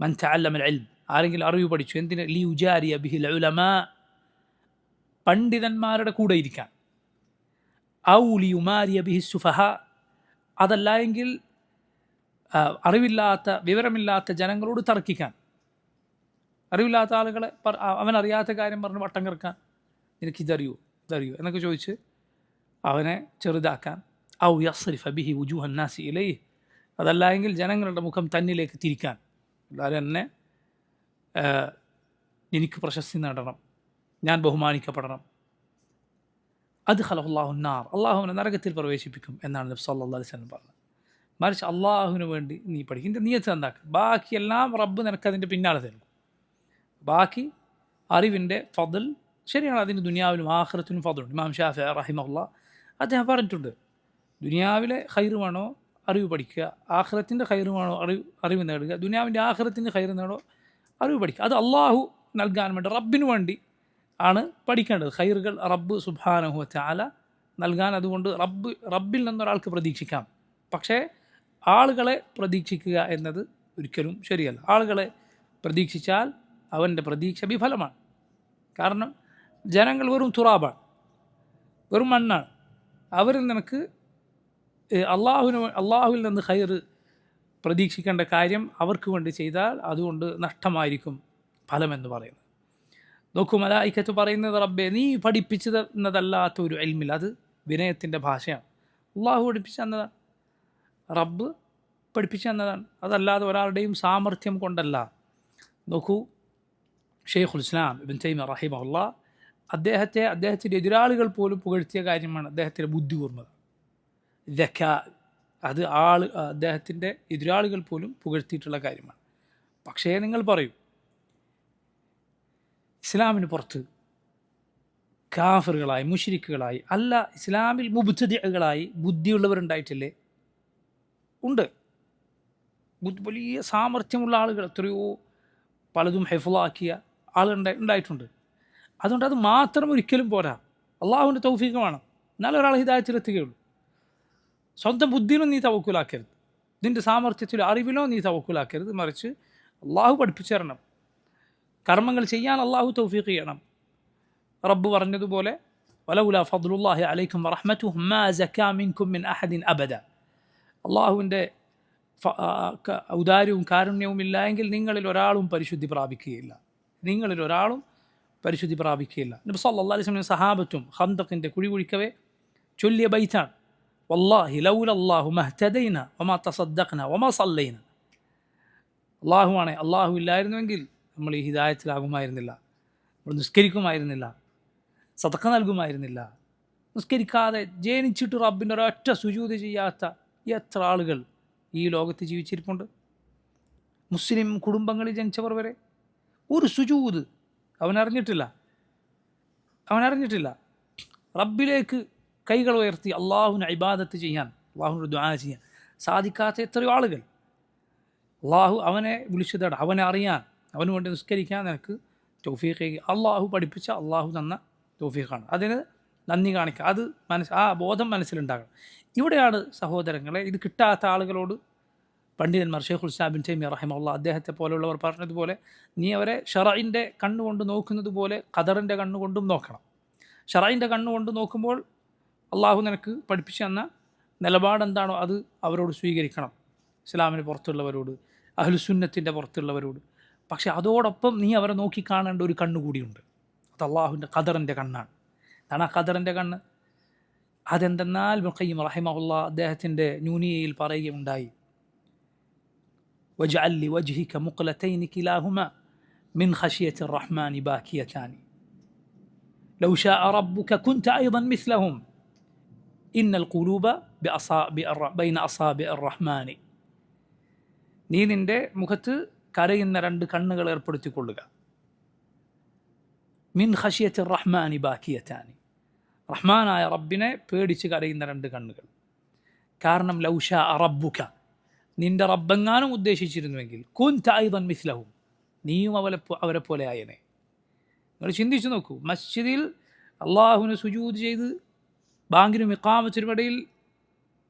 മൻ തഅല്ലമൽ ഇൽം, ആരെങ്കിലും അറിവ് പഠിച്ചു, എന്തിന്? ലിയുജാരിയ ബിഹിൽ ഉലമാ, പണ്ഡിതന്മാരുടെ കൂടെ ഇരിക്കാൻ. ഔ ലിയുമാരിയ ബിഹി സുഫഹ, അതല്ല എങ്കിൽ അറിവില്ലാത്ത വിവരമില്ലാത്ത ജനങ്ങളോട് തർക്കിക്കാൻ. അറിവില്ലാത്ത ആളുകളെ അവനറിയാത്ത കാര്യം പറഞ്ഞ് വട്ടം കിറക്കാൻ, നിനക്കിതറിയോ ഇതറിയോ എന്നൊക്കെ ചോദിച്ച് അവനെ ചെറുതാക്കാൻ. ഔ യസ്രിഫ ബിഹി വുജൂഹൻ നാസി ഇലൈഹി, അതല്ല എങ്കിൽ ജനങ്ങളുടെ മുഖം തന്നിലേക്ക് തിരിക്കാൻ. എല്ലാവരും എന്നെ എനിക്ക് പ്രശസ്തി നേടണം, ഞാൻ ബഹുമാനിക്കപ്പെടണം. അദ്ഖലഹുല്ലാഹു നാർ, അള്ളാഹുവിനെ നരകത്തിൽ പ്രവേശിപ്പിക്കും എന്നാണ് നബി സല്ലല്ലാഹു അലൈഹി വസല്ലം പറഞ്ഞത്. മറിച്ച് അള്ളാഹുവിന് വേണ്ടി നീ പഠിക്കും, നിന്റെ നിയ്യത്ത് എന്താക്കുക, ബാക്കിയെല്ലാം റബ്ബ് നിനക്കതിൻ്റെ പിന്നാലെ തരും. ബാക്കി അറിവിൻ്റെ ഫضൽ ശരിയാണ്, അതിന് ദുനിയാവിലും ആഖിറത്തിനും ഫضലുണ്ട്. ഇമാം ഷാഫിഈ റഹിമഹുല്ലാഹ് അദ്ദേഹം പറഞ്ഞിട്ടുണ്ട്, ദുനിയാവിലെ ഖൈർ വേണോ അറിവ് പഠിക്കുക, ആഖിറത്തിൻ്റെ ഖൈർ വേണോ അറിവ് നേടുക, ദുനിയാവിൻ്റെ ആഖിറത്തിൻ്റെ ഖൈർ നേടോ അറിവ് പഠിക്കുക. അത് അള്ളാഹു നൽകാൻ വേണ്ടി, റബ്ബിന് വേണ്ടി ആണ് പഠിക്കേണ്ടത്. ഖൈറുകൾ റബ്ബ് സുബ്ഹാനഹു വ തആല നൽകാൻ. അതുകൊണ്ട് റബ്ബിൽ നിന്നൊരാൾക്ക് പ്രതീക്ഷിക്കാം, പക്ഷേ ആളുകളെ പ്രതീക്ഷിക്കുക എന്നത് ഒരിക്കലും ശരിയല്ല. ആളുകളെ പ്രതീക്ഷിച്ചാൽ അവൻ്റെ പ്രതീക്ഷ വിഫലമാണ്. കാരണം ജനങ്ങൾ വെറും തുറാബാണ്, വെറും മണ്ണാണ്. അവരിൽ നിനക്ക് അള്ളാഹുവിൽ നിന്ന് ഖൈർ പ്രതീക്ഷിക്കേണ്ട കാര്യം അവർക്ക് വേണ്ടി ചെയ്താൽ അതുകൊണ്ട് നഷ്ടമായിരിക്കും ഫലമെന്ന് പറയുന്നത്. നോക്കൂ, മലായിക്കത്ത് പറയുന്നത്, റബ്ബേ നീ പഠിപ്പിച്ചു തന്നതല്ലാത്ത ഒരു ഇൽമിൽ, അത് വിനയത്തിൻ്റെ ഭാഷയാണ്. അള്ളാഹു പഠിപ്പിച്ചു തന്നതാണ്, റബ്ബ് പഠിപ്പിച്ചു തന്നതാണ്, അതല്ലാതെ ഒരാളുടെയും സാമർഥ്യം കൊണ്ടല്ല. നോക്കൂ, ഷെയ്ഖുൽ ഇസ്ലാം ഇബ്നു തൈമിയ്യ റഹിമഹുല്ലാഹ് അദ്ദേഹത്തിൻ്റെ എതിരാളികൾ പോലും പുകഴ്ത്തിയ കാര്യമാണ് അദ്ദേഹത്തിൻ്റെ ബുദ്ധികൂർമ്മത, ദക്കാ. അത് അദ്ദേഹത്തിൻ്റെ എതിരാളികൾ പോലും പുകഴ്ത്തിയിട്ടുള്ള കാര്യമാണ്. പക്ഷേ നിങ്ങൾ പറയും, ഇസ്ലാമിന് പുറത്ത് കാഫിറുകളായി മുശ്രിക്കുകളായി അല്ല, ഇസ്ലാമിൽ മുബ്തദിഅകളായി ബുദ്ധിയുള്ളവരുണ്ടായിട്ടില്ലേ? ഉണ്ട്. വലിയ സാമർഥ്യമുള്ള ആളുകൾ, എത്രയോ പലതും ഹെഫ്ളാക്കിയ ഉണ്ടായിട്ടുണ്ട്. അതുകൊണ്ട് അത് മാത്രം ഒരിക്കലും പോരാ, അള്ളാഹുവിൻ്റെ തൗഫീഖ് വേണം, എന്നാലും ഒരാൾ ഹിദായത്തിലെത്തുകയുള്ളൂ. സ്വന്തം ബുദ്ധിയിലും നീ തവക്കുലാക്കരുത്, നിൻ്റെ സാമർഥ്യത്തിലോ അറിവിലോ നീ തവക്കുലാക്കരുത്, മറിച്ച് അള്ളാഹു പഠിപ്പിച്ചു തരണം. കർമ്മങ്ങൾ ചെയ്യാൻ അള്ളാഹു തൗഫീഖ് ചെയ്യണം. റബ്ബ് പറഞ്ഞതുപോലെ, വലൗലാ ഫദ്ലുല്ലാഹി അലൈക്കും വറഹ്മതുഹു മാ സക്കാ മിൻകും മിൻ അഹദിൻ അബദ, അള്ളാഹുവിൻ്റെ ഔദാര്യവും കാരുണ്യവും ഇല്ല എങ്കിൽ നിങ്ങളിൽ ഒരാളും പരിശുദ്ധി പ്രാപിക്കുകയില്ല. നബി സല്ലല്ലാഹു അലൈഹി വസല്ലം സഹാബത്തും ഖന്തഖിൻ്റെ കുഴി കുഴിക്കവേ ചൊല്ലിയ ബൈത്താണ്, വല്ലാഹി ലൗലല്ലാഹു മഹ്തദൈന വമാ തസദ്ദഖ്ന വമാ സല്ലൈന. അള്ളാഹു ഇല്ലായിരുന്നുവെങ്കിൽ നമ്മൾ ഈ ഹിദായത്തിലാകുമായിരുന്നില്ല, നമ്മൾ നിസ്കരിക്കുമായിരുന്നില്ല, സദഖ നൽകുമായിരുന്നില്ല. നിസ്കരിക്കാതെ ജനിച്ചിട്ട് റബ്ബിൻ്റെ ഒരൊറ്റ സുജൂദ് ചെയ്യാത്ത എത്ര ആളുകൾ ഈ ലോകത്ത് ജീവിച്ചിരിപ്പുണ്ട്? മുസ്ലിം കുടുംബങ്ങളിൽ ജനിച്ചവർ വരെ ഒരു സുജൂദ് അവനറിഞ്ഞിട്ടില്ല. റബ്ബിലേക്ക് കൈകൾ ഉയർത്തി അള്ളാഹുവിന് ഇബാദത്ത് ചെയ്യാൻ, അള്ളാഹുവിന് ദുആ ചെയ്യാൻ സാധിക്കാത്ത എത്രയോ ആളുകൾ. അള്ളാഹു അവനെ വിളിച്ചതാണ്, അവനെ അറിയാൻ, അവന് വേണ്ടി നിസ്കരിക്കാൻ നിനക്ക് തൗഫീഖ്. അള്ളാഹു പഠിപ്പിച്ച, അള്ളാഹു തന്ന തൗഫീഖാണ്. അതിന് നന്ദി കാണിക്കുക, അത് ആ ബോധം മനസ്സിലുണ്ടാകണം. ഇവിടെയാണ് സഹോദരങ്ങളെ, ഇത് കിട്ടാത്ത ആളുകളോട് പണ്ഡിതന്മാർ ഷെയ്ഖുൽ ഇസ്ലാം ഇബ്നു തൈമിയ്യ റഹിമഹുല്ലാഹ് അദ്ദേഹത്തെ പോലെയുള്ളവർ പറഞ്ഞതുപോലെ, നീ അവരെ ഷറഇൻ്റെ കണ്ണുകൊണ്ട് നോക്കുന്നത് പോലെ ഖദറിൻ്റെ കണ്ണുകൊണ്ടും നോക്കണം. ഷറഇൻ്റെ കണ്ണുകൊണ്ട് നോക്കുമ്പോൾ അള്ളാഹു നിനക്ക് പഠിപ്പിച്ചു തന്ന നിലപാടെന്താണോ അത് അവരോട് സ്വീകരിക്കണം, ഇസ്ലാമിന് പുറത്തുള്ളവരോട്, അഹ്ലുസുന്നത്തിൻ്റെ പുറത്തുള്ളവരോട്. പക്ഷേ അതോടൊപ്പം നീ അവരെ നോക്കിക്കാണേണ്ട ഒരു കണ്ണുകൂടിയുണ്ട്, അത് അള്ളാഹുവിൻ്റെ ഖദറിൻ്റെ കണ്ണാണ്. അതാണ് ആ ഖദറിൻ്റെ കണ്ണ്. അതെന്തെന്നാൽ ഇബ്നു ഖയ്യിം റഹിമഹുല്ലാഹ് അദ്ദേഹത്തിൻ്റെ നൂനിയയിൽ പറയുകയുണ്ടായി, വജഅൽ ലിവജ്ഹിക മുഖ്ലതൈനി കിലാഹുമാ മിൻ ഖശിയത്തി റഹ്മാനി ബാകിയതാനി ലൗ ശാഅ റബ്ബുക കുൻത അയ്ളൻ മിസ്ലഹും ഇന്നൽ ഖുലൂബ ബൈന അസാബിഇർ റഹ്മാനി. നീ നിൻ്റെ മുഖത്ത് കരയുന്ന രണ്ട് കണ്ണുകൾ ഏർപ്പെടുത്തിക്കൊള്ളുക. മിൻ ഖശിയത്തി റഹ്മാനി ബാകിയതാനി, റഹ്മാനായ റബ്ബിനെ പേടിച്ച് കരയുന്ന രണ്ട് കണ്ണുകൾ. കാരണം ലൗ ശാഅ റബ്ബുക, നിൻ്റെ റബ്ബെങ്ങാനും ഉദ്ദേശിച്ചിരുന്നുവെങ്കിൽ, കുൻത അയ്ളൻ മിസ്ലഹും, നീയും അവരെ പോലെ ആയനെ. നിങ്ങൾ ചിന്തിച്ചു നോക്കൂ, മസ്ജിദിൽ അള്ളാഹുവിന് സുജൂദ് ചെയ്ത് ബാങ്കിനും ഇഖാമത്തിനുമിടയിൽ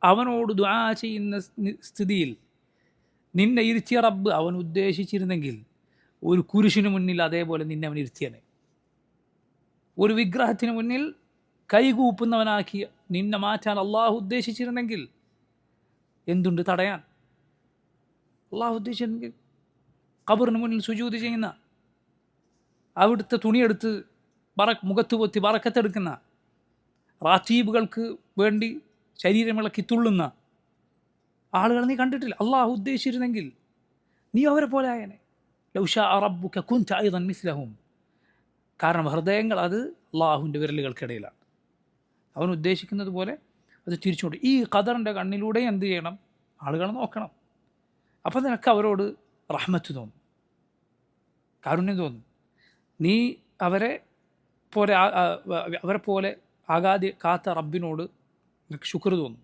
അവനോട് ദുആ ചെയ്യുന്ന സ്ഥിതിയിൽ നിന്നെ ഇരുത്തിയ റബ്ബ് അവൻ ഉദ്ദേശിച്ചിരുന്നെങ്കിൽ ഒരു കുരിശിന് മുന്നിൽ അതേപോലെ നിന്നെ അവൻ ഇരുത്തിയനെ. ഒരു വിഗ്രഹത്തിന് മുന്നിൽ കൈകൂപ്പുന്നവനാക്കി നിന്നെ മാറ്റാൻ അള്ളാഹു ഉദ്ദേശിച്ചിരുന്നെങ്കിൽ എന്തുണ്ട് തടയാൻ? അള്ളാഹു ഉദ്ദേശിച്ചിരുന്നെങ്കിൽ ഖബറിന് മുന്നിൽ സുജൂദ് ചെയ്യുന്ന, അവിടുത്തെ തുണിയെടുത്ത് മുഖത്ത് പൊത്തി ബറക്കത്തെടുക്കുന്ന, റാത്തീബുകൾക്ക് വേണ്ടി ശരീരമിളക്കി തുള്ളുന്ന ആളുകൾ നീ കണ്ടിട്ടില്ല. അള്ളാഹു ഉദ്ദേശിച്ചിരുന്നെങ്കിൽ നീ അവരെ പോലെ ആയനെ. ലൗ ശാ റബ്ബുക കുൻത അയ്ദൻ മിസ്ലഹും. കാരണം ഹൃദയങ്ങൾ അത് അള്ളാഹുവിൻ്റെ വിരലുകൾക്കിടയിലാണ്. അവൻ ഉദ്ദേശിക്കുന്നത് പോലെ അത് തിരിച്ചുകൊണ്ട് ഈ ഖദറിൻ്റെ കണ്ണിലൂടെ എന്ത് ചെയ്യണം? ആളുകൾ നോക്കണം. അപ്പം നിനക്ക് അവരോട് റഹ്മത്ത് തോന്നും, കാരുണ്യം തോന്നും. നീ അവരെ പോലെ ആകാതെ കാത്ത റബ്ബിനോട് നിനക്ക് ശുക്ർ തോന്നും.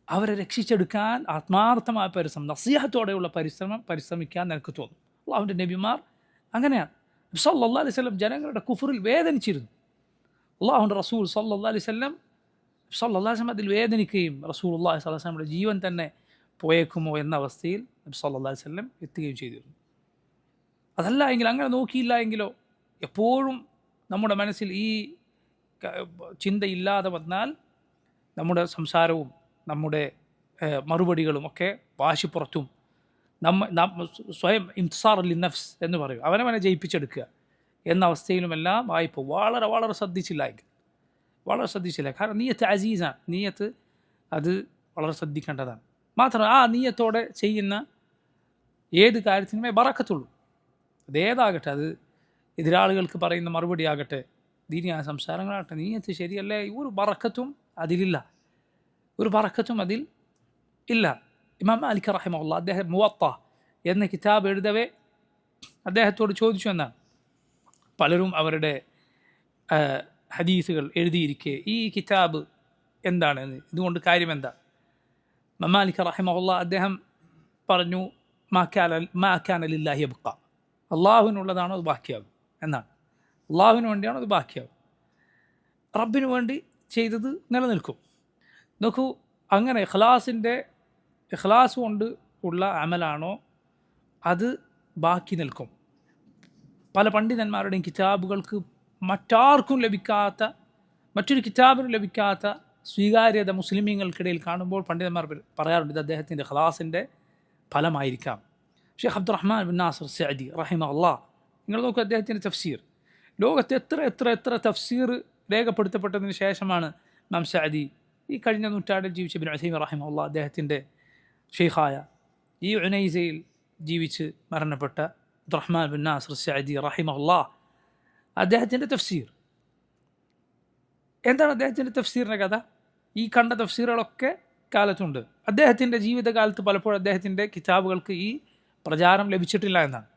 അവരെ രക്ഷിച്ചെടുക്കാൻ ആത്മാർത്ഥമായ നസീഹത്തോടെയുള്ള പരിശ്രമിക്കാൻ നിനക്ക് തോന്നും. അള്ളാഹുവിൻ്റെ നബിമാർ അങ്ങനെയാണ്. സല്ലല്ലാഹു അലൈഹി വസല്ലം ജനങ്ങളുടെ കുഫറിൽ വേദനിച്ചിരുന്നു. അള്ളാഹുവിൻ്റെ റസൂൽ സല്ലല്ലാഹു അലൈഹി വസല്ലം അതിൽ വേദനിക്കുകയും റസൂലുള്ളാഹി സ്വല്ലല്ലാഹു അലൈഹി വസല്ലമയുടെ ജീവൻ തന്നെ പോയേക്കുമോ എന്ന അവസ്ഥയിൽ നബി സല്ലല്ലാഹു അലൈഹി വസല്ലം എത്തുകയും ചെയ്തിരുന്നു. അതല്ല എങ്കിൽ, അങ്ങനെ നോക്കിയില്ല എങ്കിലോ, എപ്പോഴും നമ്മുടെ മനസ്സിൽ ഈ ചിന്തയില്ലാതെ വന്നാൽ നമ്മുടെ സംസാരവും നമ്മുടെ മറുപടികളും ഒക്കെ വാശിപ്പുറത്തും സ്വയം ഇംസാർ ലി നഫ്സ് എന്ന് പറയും, അവനവനെ ജയിപ്പിച്ചെടുക്കുക എന്ന അവസ്ഥയിലുമെല്ലാം ആയിപ്പോൾ വളരെ വളരെ ശ്രദ്ധിച്ചില്ല. കാരണം നീയത്ത് അസീസാണ്, നീയത്ത് അത് വളരെ ശ്രദ്ധിക്കേണ്ടതാണ്. മാത്രമല്ല ആ നീയത്തോടെ ചെയ്യുന്ന ഏത് കാര്യത്തിനുമേ ബറക്കത്തുള്ളൂ. അതേതാകട്ടെ, അത് എതിരാളികൾക്ക് പറയുന്ന മറുപടി ആകട്ടെ, ദീനിയായ സംസാരങ്ങളാകട്ടെ, നീയത്ത് ശരിയല്ലേ, ഒരു ബറക്കത്തും അതിലില്ല. ഇമാം മാലിക് റഹിമഹുല്ലാഹ് അദ്ദേഹം മുവത്ത എന്ന കിതാബ് എഴുതവേ അദ്ദേഹത്തോട് ചോദിച്ചു എന്നാണ്. പലരും അവരുടെ ഹദീസുകൾ എഴുതിയിരിക്കെ ഈ കിതാബ് എന്താണെന്ന്, ഇതുകൊണ്ട് കാര്യം എന്താ? ഇമാം മാലിക് റഹിമഹുല്ലാഹ് അദ്ദേഹം പറഞ്ഞു, മാ കാന ലില്ലാഹി യബ്ഖ, അള്ളാഹുവിനുള്ളതാണോ അത് ബാക്കിയാകും എന്നാണ്. അള്ളാഹുവിന് വേണ്ടിയാണോ അത് ബാക്കിയാകും, റബ്ബിന് വേണ്ടി ചെയ്തത് നിലനിൽക്കും. നോക്കൂ, അങ്ങനെ ഇഖ്ലാസ് കൊണ്ട് ഉള്ള അമലാണോ അത് ബാക്കി നിൽക്കും. പല പണ്ഡിതന്മാരുടെയും കിതാബുകൾക്ക് മറ്റൊരു കിതാബിനും ലഭിക്കാത്ത സ്വീകാര്യത മുസ്ലിമീങ്ങൾക്കിടയിൽ കാണുമ്പോൾ പണ്ഡിതന്മാർ പറയാറുണ്ട്, ഇത് അദ്ദേഹത്തിൻ്റെ ഇഖ്ലാസിൻ്റെ ഫലമായിരിക്കാം. Sheikh Abdulrahman bin Nasser Saadi റഹിമഹുല്ലാഹ്, നിങ്ങൾ നോക്കൂ അദ്ദേഹത്തിൻ്റെ തഫ്സീർ. ലോകത്ത് എത്ര തഫ്സീർ രേഖപ്പെടുത്തപ്പെട്ടതിന് ശേഷമാണ് ഇമാം സഅദി ഈ കഴിഞ്ഞ നൂറ്റാണ്ടിൽ ജീവിച്ച ഇബ്നു ഉസൈമീൻ റഹിമഹുല്ലാഹ് അദ്ദേഹത്തിൻ്റെ ഷെയ്ഖായ ഈ ഉനൈസയിൽ ജീവിച്ച് മരണപ്പെട്ട അബ്ദുറഹ്മാൻ ബിൻ നാസിർ സഅദി റഹിമഹുല്ലാഹ് അദ്ദേഹത്തിൻ്റെ തഫ്സീർ എന്താണ്? അദ്ദേഹത്തിൻ്റെ തഫ്സീറിൻ്റെ കഥ ഈ കണ്ട തഫ്സീറുകളൊക്കെ കാലത്തുണ്ട്. അദ്ദേഹത്തിൻ്റെ ജീവിതകാലത്ത് പലപ്പോഴും അദ്ദേഹത്തിൻ്റെ കിതാബുകൾക്ക് ഈ പ്രചാരം ലഭിച്ചിട്ടില്ല എന്നാണ്.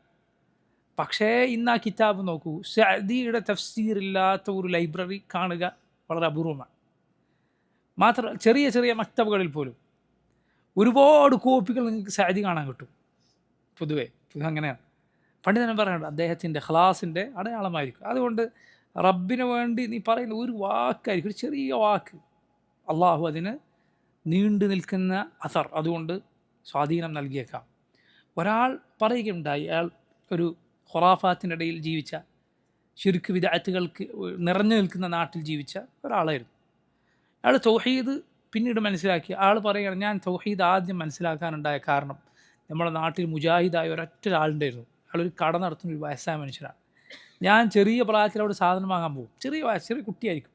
പക്ഷേ ഇന്ന് ആ കിതാബ് നോക്കൂ, സഅദിയുടെ തഫ്സീറില്ലാത്ത ഒരു ലൈബ്രറി കാണുക വളരെ അപൂർവമാണ്. മാത്രമല്ല ചെറിയ മക്തബുകളിൽ പോലും ഒരുപാട് കോപ്പികൾ നിങ്ങൾക്ക് സഅദി കാണാൻ കിട്ടും. പൊതുവെ അങ്ങനെയാണ്. പണ്ഡിതൻ പറയുന്നുണ്ട് അദ്ദേഹത്തിൻ്റെ ഖലാസിൻ്റെ അടയാളമായിരിക്കും. അതുകൊണ്ട് റബ്ബിന് വേണ്ടി നീ പറയുന്ന ഒരു വാക്കായിരിക്കും, ഒരു ചെറിയ വാക്ക്, അള്ളാഹു അതിന് നീണ്ടു നിൽക്കുന്ന അസർ, അതുകൊണ്ട് സ്വാധീനം നൽകിയേക്കാം. ഒരാൾ പറയുകയുണ്ടായി, അയാൾ ഒരു ഖുറാഫാത്തിനിടയിൽ ജീവിച്ച, ശിർക്ക് വിദഅത്തുകൾക്ക് നിറഞ്ഞു നിൽക്കുന്ന നാട്ടിൽ ജീവിച്ച ഒരാളായിരുന്നു. അയാൾ തൗഹീദ് പിന്നീട് മനസ്സിലാക്കി. ആൾ പറയുകയാണ്, ഞാൻ തൗഹീദ് ആദ്യം മനസ്സിലാക്കാനുണ്ടായ കാരണം നമ്മുടെ നാട്ടിൽ മുജാഹിദായ ഒരാളുണ്ടായിരുന്നു. അയാളൊരു കട നടത്തുന്ന ഒരു വയസ്സായ മനുഷ്യനാണ്. ഞാൻ ചെറിയ പ്രായത്തിൽ അവിടെ സാധനം വാങ്ങാൻ പോകും, ചെറിയ കുട്ടിയായിരിക്കും.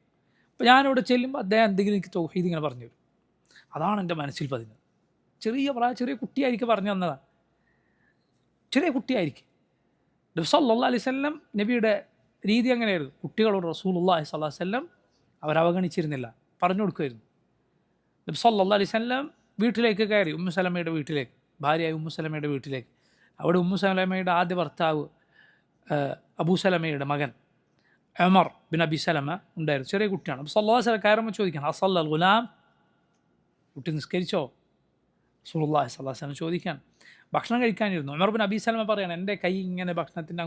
അപ്പോൾ ഞാനവിടെ ചെല്ലുമ്പോൾ അദ്ദേഹം എന്തെങ്കിലും എനിക്ക് തൗഹീദ് ഇങ്ങനെ പറഞ്ഞു തരും. അതാണ് എൻ്റെ മനസ്സിൽ പതിഞ്ഞത്. ചെറിയ കുട്ടിയായിരിക്കും പറഞ്ഞു തന്നതാണ്. ചെറിയ കുട്ടിയായിരിക്കും. നബി സല്ലല്ലാഹു അലൈഹി വസല്ലം നബിയുടെ രീതി അങ്ങനെയായിരുന്നു. കുട്ടികളോട് റസൂലുള്ളാഹി സ്വല്ലല്ലാഹു അലൈഹി വസല്ലം അവരവഗണിച്ചിരുന്നില്ല, പറഞ്ഞു കൊടുക്കുമായിരുന്നു. നബി സല്ലല്ലാഹു അലൈഹി വസല്ലം വീട്ടിലേക്ക് കയറി, ഉമ്മു സലമയുടെ വീട്ടിലേക്ക്, ഭാര്യയായ ഉമ്മു സലമയുടെ വീട്ടിലേക്ക്. അവിടെ ഉമ്മു സലമയുടെ ആദ്യ ഭർത്താവ് അബൂ സലമയുടെ മകൻ ഉമർ ബിൻ അബി സലമ ഉണ്ടായിരുന്നു. ചെറിയ കുട്ടിയാണ്. അപ്പോൾ സല്ലല്ലാഹു അലൈഹി വസല്ലം കയറുമ്പോൾ ചോദിക്കണം, അസല്ലൽ ഗുലാം, കുട്ടി നിസ്കരിച്ചോ? റസൂലുള്ളാഹി സ്വല്ലല്ലാഹു അലൈഹി വസല്ലം ചോദിക്കാൻ. ഭക്ഷണം കഴിക്കാനിരുന്നു. ഉമർ ബിൻ അബി സലമ പറയണം, എൻ്റെ കൈ ഇങ്ങനെ ഭക്ഷണത്തിൻ്റെ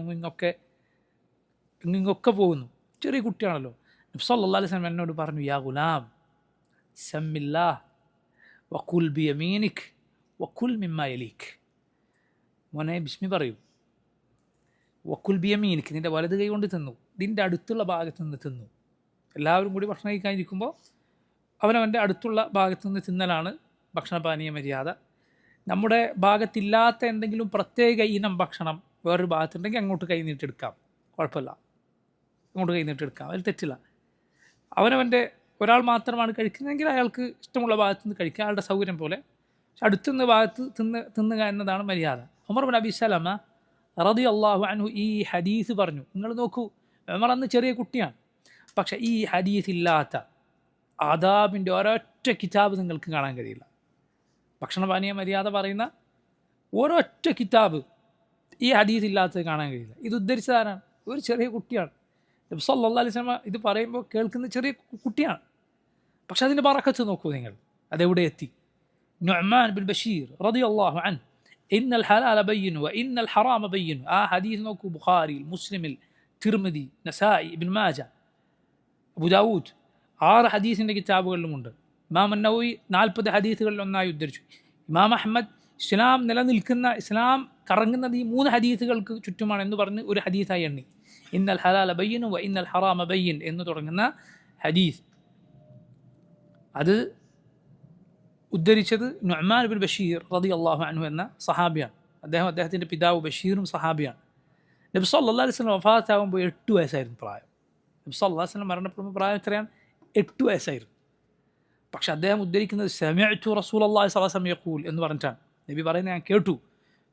ഇങ്ങൊക്കെ പോകുന്നു. ചെറിയ കുട്ടിയാണല്ലോ. നബി സല്ലല്ലാഹു അലൈഹി വസല്ലം എന്നോട് പറഞ്ഞു, യാ ഗുലാം സമ്മില്ലാഹ് വകുൽ ബിയമീനിക് വകുൽ മിമ്മാ യലീക്. മോനെ ബിസ്മി പറയൂ. വക്കുൽ ബിയമീനിക്ക്, നിൻ്റെ വലത് കൈ കൊണ്ട് തിന്നു, നിൻ്റെ അടുത്തുള്ള ഭാഗത്ത് നിന്ന് തിന്നു. എല്ലാവരും കൂടി ഭക്ഷണം കഴിക്കാനിരിക്കുമ്പോൾ അവനവൻ്റെ അടുത്തുള്ള ഭാഗത്തു നിന്ന് തിന്നലാണ് ഭക്ഷണപാനീയ മര്യാദ. നമ്മുടെ ഭാഗത്തില്ലാത്ത എന്തെങ്കിലും പ്രത്യേക ഇനം ഭക്ഷണം വേറൊരു ഭാഗത്തുണ്ടെങ്കിൽ അങ്ങോട്ട് കൈ നീട്ടെടുക്കാം, കുഴപ്പമില്ല, അങ്ങോട്ട് കൈ നീട്ടെടുക്കാം, അതിൽ തെറ്റില്ല. അവനവൻ്റെ ഒരാൾ മാത്രമാണ് കഴിക്കുന്നതെങ്കിൽ അയാൾക്ക് ഇഷ്ടമുള്ള ഭാഗത്തു നിന്ന് കഴിക്കുക, അയാളുടെ സൗകര്യം പോലെ. പക്ഷെ അടുത്തുനിന്ന് ഭാഗത്ത് തിന്നുക എന്നതാണ് മര്യാദ. ഉമർ ബിൻ അബി സലമ റളിയല്ലാഹു അൻഹു ഈ ഹദീസ് പറഞ്ഞു. നിങ്ങൾ നോക്കൂ, ഉമർ അന്ന് ചെറിയ കുട്ടിയാണ്, പക്ഷേ ഈ ഹദീസ് ഇല്ലാത്ത ആദാബിൻ്റെ ഒരൊറ്റ കിതാബ് നിങ്ങൾക്ക് കാണാൻ കഴിയില്ല. ഭക്ഷണപാനീയ മര്യാദ പറയുന്ന ഒരൊറ്റ കിതാബ് ഈ ഹദീസ് ഇല്ലാത്തത് കാണാൻ കഴിയില്ല. ഇത് ഉദ്ധരിച്ചതാരാണ്? ഒരു ചെറിയ കുട്ടിയാണ്. നബി സല്ലല്ലാഹു അലൈഹി വസല്ലം ഇത് പറയുമ്പോൾ കേൾക്കുന്ന ചെറിയ കുട്ടിയാണ്, പക്ഷെ അതിൻ്റെ ബറക്കത്ത് നോക്കൂ നിങ്ങൾ, അതെവിടെ എത്തി. നുഅ്മാൻ ബിൻ ബഷീർ റളിയല്ലാഹു അൻഹു ഇന്നൽ ഹലാല ബയ്യിൻ വ ഇന്നൽ ഹറാമ ബയ്യിൻ, ആ ഹദീസ് നോക്കൂ, ബുഖാരിയിൽ, മുസ്ലിമിൽ, തിർമിദി, നസായി, ഇബ്നു മാജ, അബൂ ദാവൂദ് 6 ഹദീസിൻ്റെ കിതാബുകളിലുമുണ്ട്. ഇമാം അന്നവവി 40 ഹദീസുകളിൽ ഒന്നായി ഉദ്ധരിച്ചു. ഇമാം അഹ്മദ് ഇസ്ലാം നിലനിൽക്കുന്ന, ഇസ്ലാം കറങ്ങുന്നത് ഈ 3 ഹദീസുകൾക്ക് ചുറ്റുമാണ് എന്ന് പറഞ്ഞ് ഒരു ഹദീസായി എണ്ണി. ഇന്നൽ ഹലാല ബയ്യിൻ വ ഇന്നൽ ഹറാമ ബയ്യിൻ എന്ന് തുടങ്ങുന്ന ഹദീസ്, അത് ഉദ്ധരിച്ചത് നുഅ്മാൻ ബിൻ ബഷീർ റളിയല്ലാഹു അൻഹു എന്ന സഹാബിയാണ്. അദ്ദേഹത്തിൻ്റെ പിതാവ് ബഷീറും സഹാബിയാണ്. നബി സല്ലല്ലാഹു അലൈഹി വസല്ലം വഫാത്താകുമ്പോൾ 8 വയസ്സായിരുന്നു പ്രായം. നബി സല്ലല്ലാഹു അലൈഹി വസല്ലം മരണപ്പെടുമ്പോൾ പ്രായം എത്രയാണ്? 8 വയസ്സായിരുന്നു. പക്ഷെ അദ്ദേഹം ഉദ്ധരിക്കുന്നത് സമിഅ്തു റസൂലല്ലാഹി സ്വല്ലല്ലാഹു അലൈഹി വസല്ലം യഖൂൽ എന്ന് പറഞ്ഞിട്ടാണ്. നബി പറയുന്നത് ഞാൻ കേട്ടു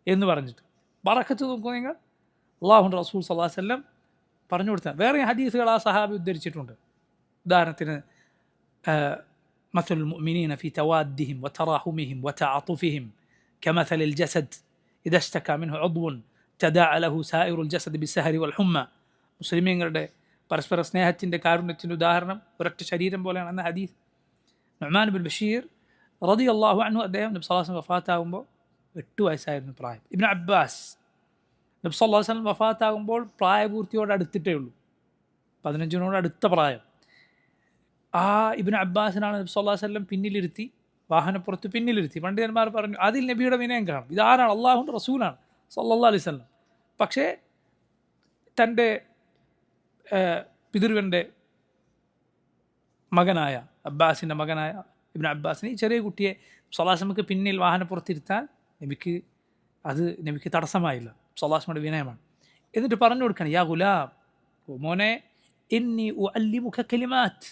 എന്ന് പറഞ്ഞിട്ട്. ബറക്കത്ത് നോക്കൂ നിങ്ങൾ, അല്ലാഹുവിൻ്റെ റസൂൽ സ്വല്ലല്ലാഹു അലൈഹി വസല്ലം പറഞ്ഞു കൊടുത്താൽ. വേറെ ഹദീസുകൾ ആ സഹാബി ഉദ്ധരിച്ചിട്ടുണ്ട്. ഉദാഹരണത്തിന് مثل المؤمنين في توادهم وتراحمهم وتعاطفهم كمثل الجسد إذا اشتكى منه عضو تداعى له سائر الجسد بالسهر والحمى. മുസ്ലിമീങ്ങളുടെ പരസ്പര സ്നേഹത്തിൻ്റെ കാരുണ്യത്തിൻ്റെ ഉദാഹരണം ഒരൊറ്റ ശരീരം പോലെയാണ് എന്ന ഹദീസ്. നുഅ്മാൻ ബിൻ ബഷീർ റളിയല്ലാഹു അൻഹു അദ്ദേഹം നബി സല്ലല്ലാഹു അലൈഹി വസല്ലം വഫാത്താകുമ്പോൾ 8 വയസ്സായിരുന്നു പ്രായം. ഇബ്നു അബ്ബാസ് നബി സല്ലല്ലാഹു അലൈഹി വസല്ലം വഫാത്താകുമ്പോൾ പ്രായപൂർത്തിയോട് അടുത്തിട്ടേ ഉള്ളൂ, 15 അടുത്ത പ്രായം. ആ ഇബ്നു അബ്ബാസിനാണ് നബി സല്ലല്ലാഹു അലൈഹി വസല്ലം പിന്നിലിരുത്തി, വാഹനപ്പുറത്ത് പിന്നിലിരുത്തി. പണ്ഡിതന്മാർ പറഞ്ഞു അതിൽ നബിയുടെ വിനയം കാണും. ഇതാരാണ്? അള്ളാഹുവിൻ്റെ റസൂലാണ് സല്ലല്ലാഹു അലൈഹി വസല്ലം. പക്ഷേ തൻ്റെ പിതൃവൻ്റെ മകനായ അബ്ബാസിൻ്റെ മകനായ ഇബ്നു അബ്ബാസിന് ഈ ചെറിയ കുട്ടിയെ സല്ലല്ലാഹു അലൈഹി വസല്ലമക്ക് പിന്നിൽ വാഹനപ്പുറത്തിരുത്താൻ നബിക്ക് തടസ്സമായില്ല. സല്ലല്ലാഹു അലൈഹി വസല്ലമയുടെ വിനയമാണ്. എന്നിട്ട് പറഞ്ഞു കൊടുക്കണം, യാ ഗുലാം, മോനെ, ഇന്നി ഉഅല്ലിമുക കലിമാത്ത്,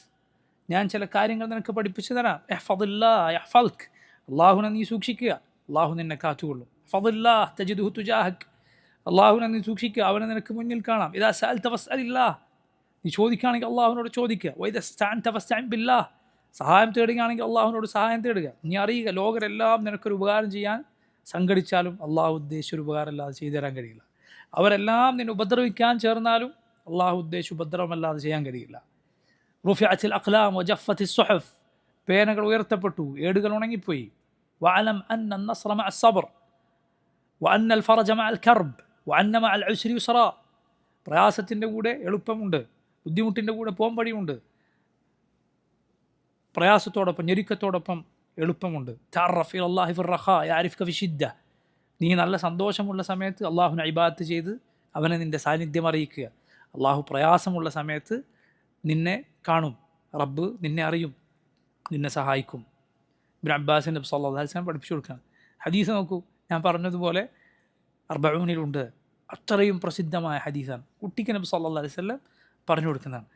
ഞാൻ ചില കാര്യങ്ങൾ നിനക്ക് പഠിപ്പിച്ചു തരാം. ഇഹ്ഫദില്ലാഹ് യഹ്ഫദ്ക്, അള്ളാഹുവിനെ നീ സൂക്ഷിക്കുക, അള്ളാഹു നിന്നെ കാത്തുകൊള്ളും. ഇഹ്ഫദില്ലാഹ് തജിദ്ഹു തുജാഹക്, അള്ളാഹുവിനെ നീ സൂക്ഷിക്കുക, അവനെ നിനക്ക് മുന്നിൽ കാണാം. ഇദാ സഅൽത ഫസ്അലില്ലാഹ്, നീ ചോദിക്കുകയാണെങ്കിൽ അള്ളാഹുവിനോട് ചോദിക്കുക. വഇദാ ഇസ്തഅൻത ഫസ്തഇൻ ബില്ലാഹ്, സഹായം തേടുകയാണെങ്കിൽ അള്ളാഹുവിനോട് സഹായം തേടുക. നീ അറിയുക, ലോകരെല്ലാം നിനക്കൊരു ഉപകാരം ചെയ്യാൻ സംഘടിച്ചാലും അള്ളാഹു ഉദ്ദേശിച്ച ഒരു ഉപകാരം അല്ലാതെ ചെയ്തു തരാൻ കഴിയില്ല. അവരെല്ലാം നിന്നെ ഉപദ്രവിക്കാൻ ചേർന്നാലും അള്ളാഹു ഉദ്ദേശിച്ച ഉപദ്രവമല്ലാതെ ചെയ്യാൻ കഴിയില്ല. റുഫിഅത്തിൽ അഖ്ലാം വജഫത്തി സുഹഫ്, പേനകൾ ഉയർത്തപ്പെട്ടു, ഏടുകൾ ഉണങ്ങിപ്പോയി. വഅലം അന്ന അന്നസ്ര മഅ അസ്സബ്ർ വഅന്ന അൽഫറജ മഅ അൽകർബ് വഅന്ന മഅ അൽഉസ്രി യുസ്റാ, പ്രയാസത്തിൻ്റെ കൂടെ എളുപ്പമുണ്ട്, ബുദ്ധിമുട്ടിൻ്റെ കൂടെ പോംവഴിയുണ്ട്. പ്രയാസത്തോടൊപ്പം ഞെരുക്കത്തോടൊപ്പം എളുപ്പമുണ്ട്. തഅറഫ് ഇലല്ലാഹി ഫിർറഖാ യഅരിഫ്ക ഫിശിദ്ദ, നീ നല്ല സന്തോഷമുള്ള സമയത്ത് അള്ളാഹുവിനെ ഇബാദത്ത് ചെയ്ത് അവനെ നിൻ്റെ സാന്നിധ്യം അറിയിക്കുക. അള്ളാഹു പ്രയാസമുള്ള സമയത്ത് നിന്നെ കാണും, റബ്ബ് നിന്നെ അറിയും, നിന്നെ സഹായിക്കും. ഇബ്നു അബ്ബാസിന് നബി സല്ലല്ലാഹു അലൈഹി വസല്ലം പഠിപ്പിച്ചു കൊടുക്കണം. ഹദീസ് നോക്കൂ, ഞാൻ പറഞ്ഞതുപോലെ അർബഊനിലുണ്ട്, അത്രയും പ്രസിദ്ധമായ ഹദീസാണ്. കുട്ടിക്ക് നബി സല്ലല്ലാഹു അലൈഹി വസല്ലം പറഞ്ഞു കൊടുക്കുന്നതാണ്.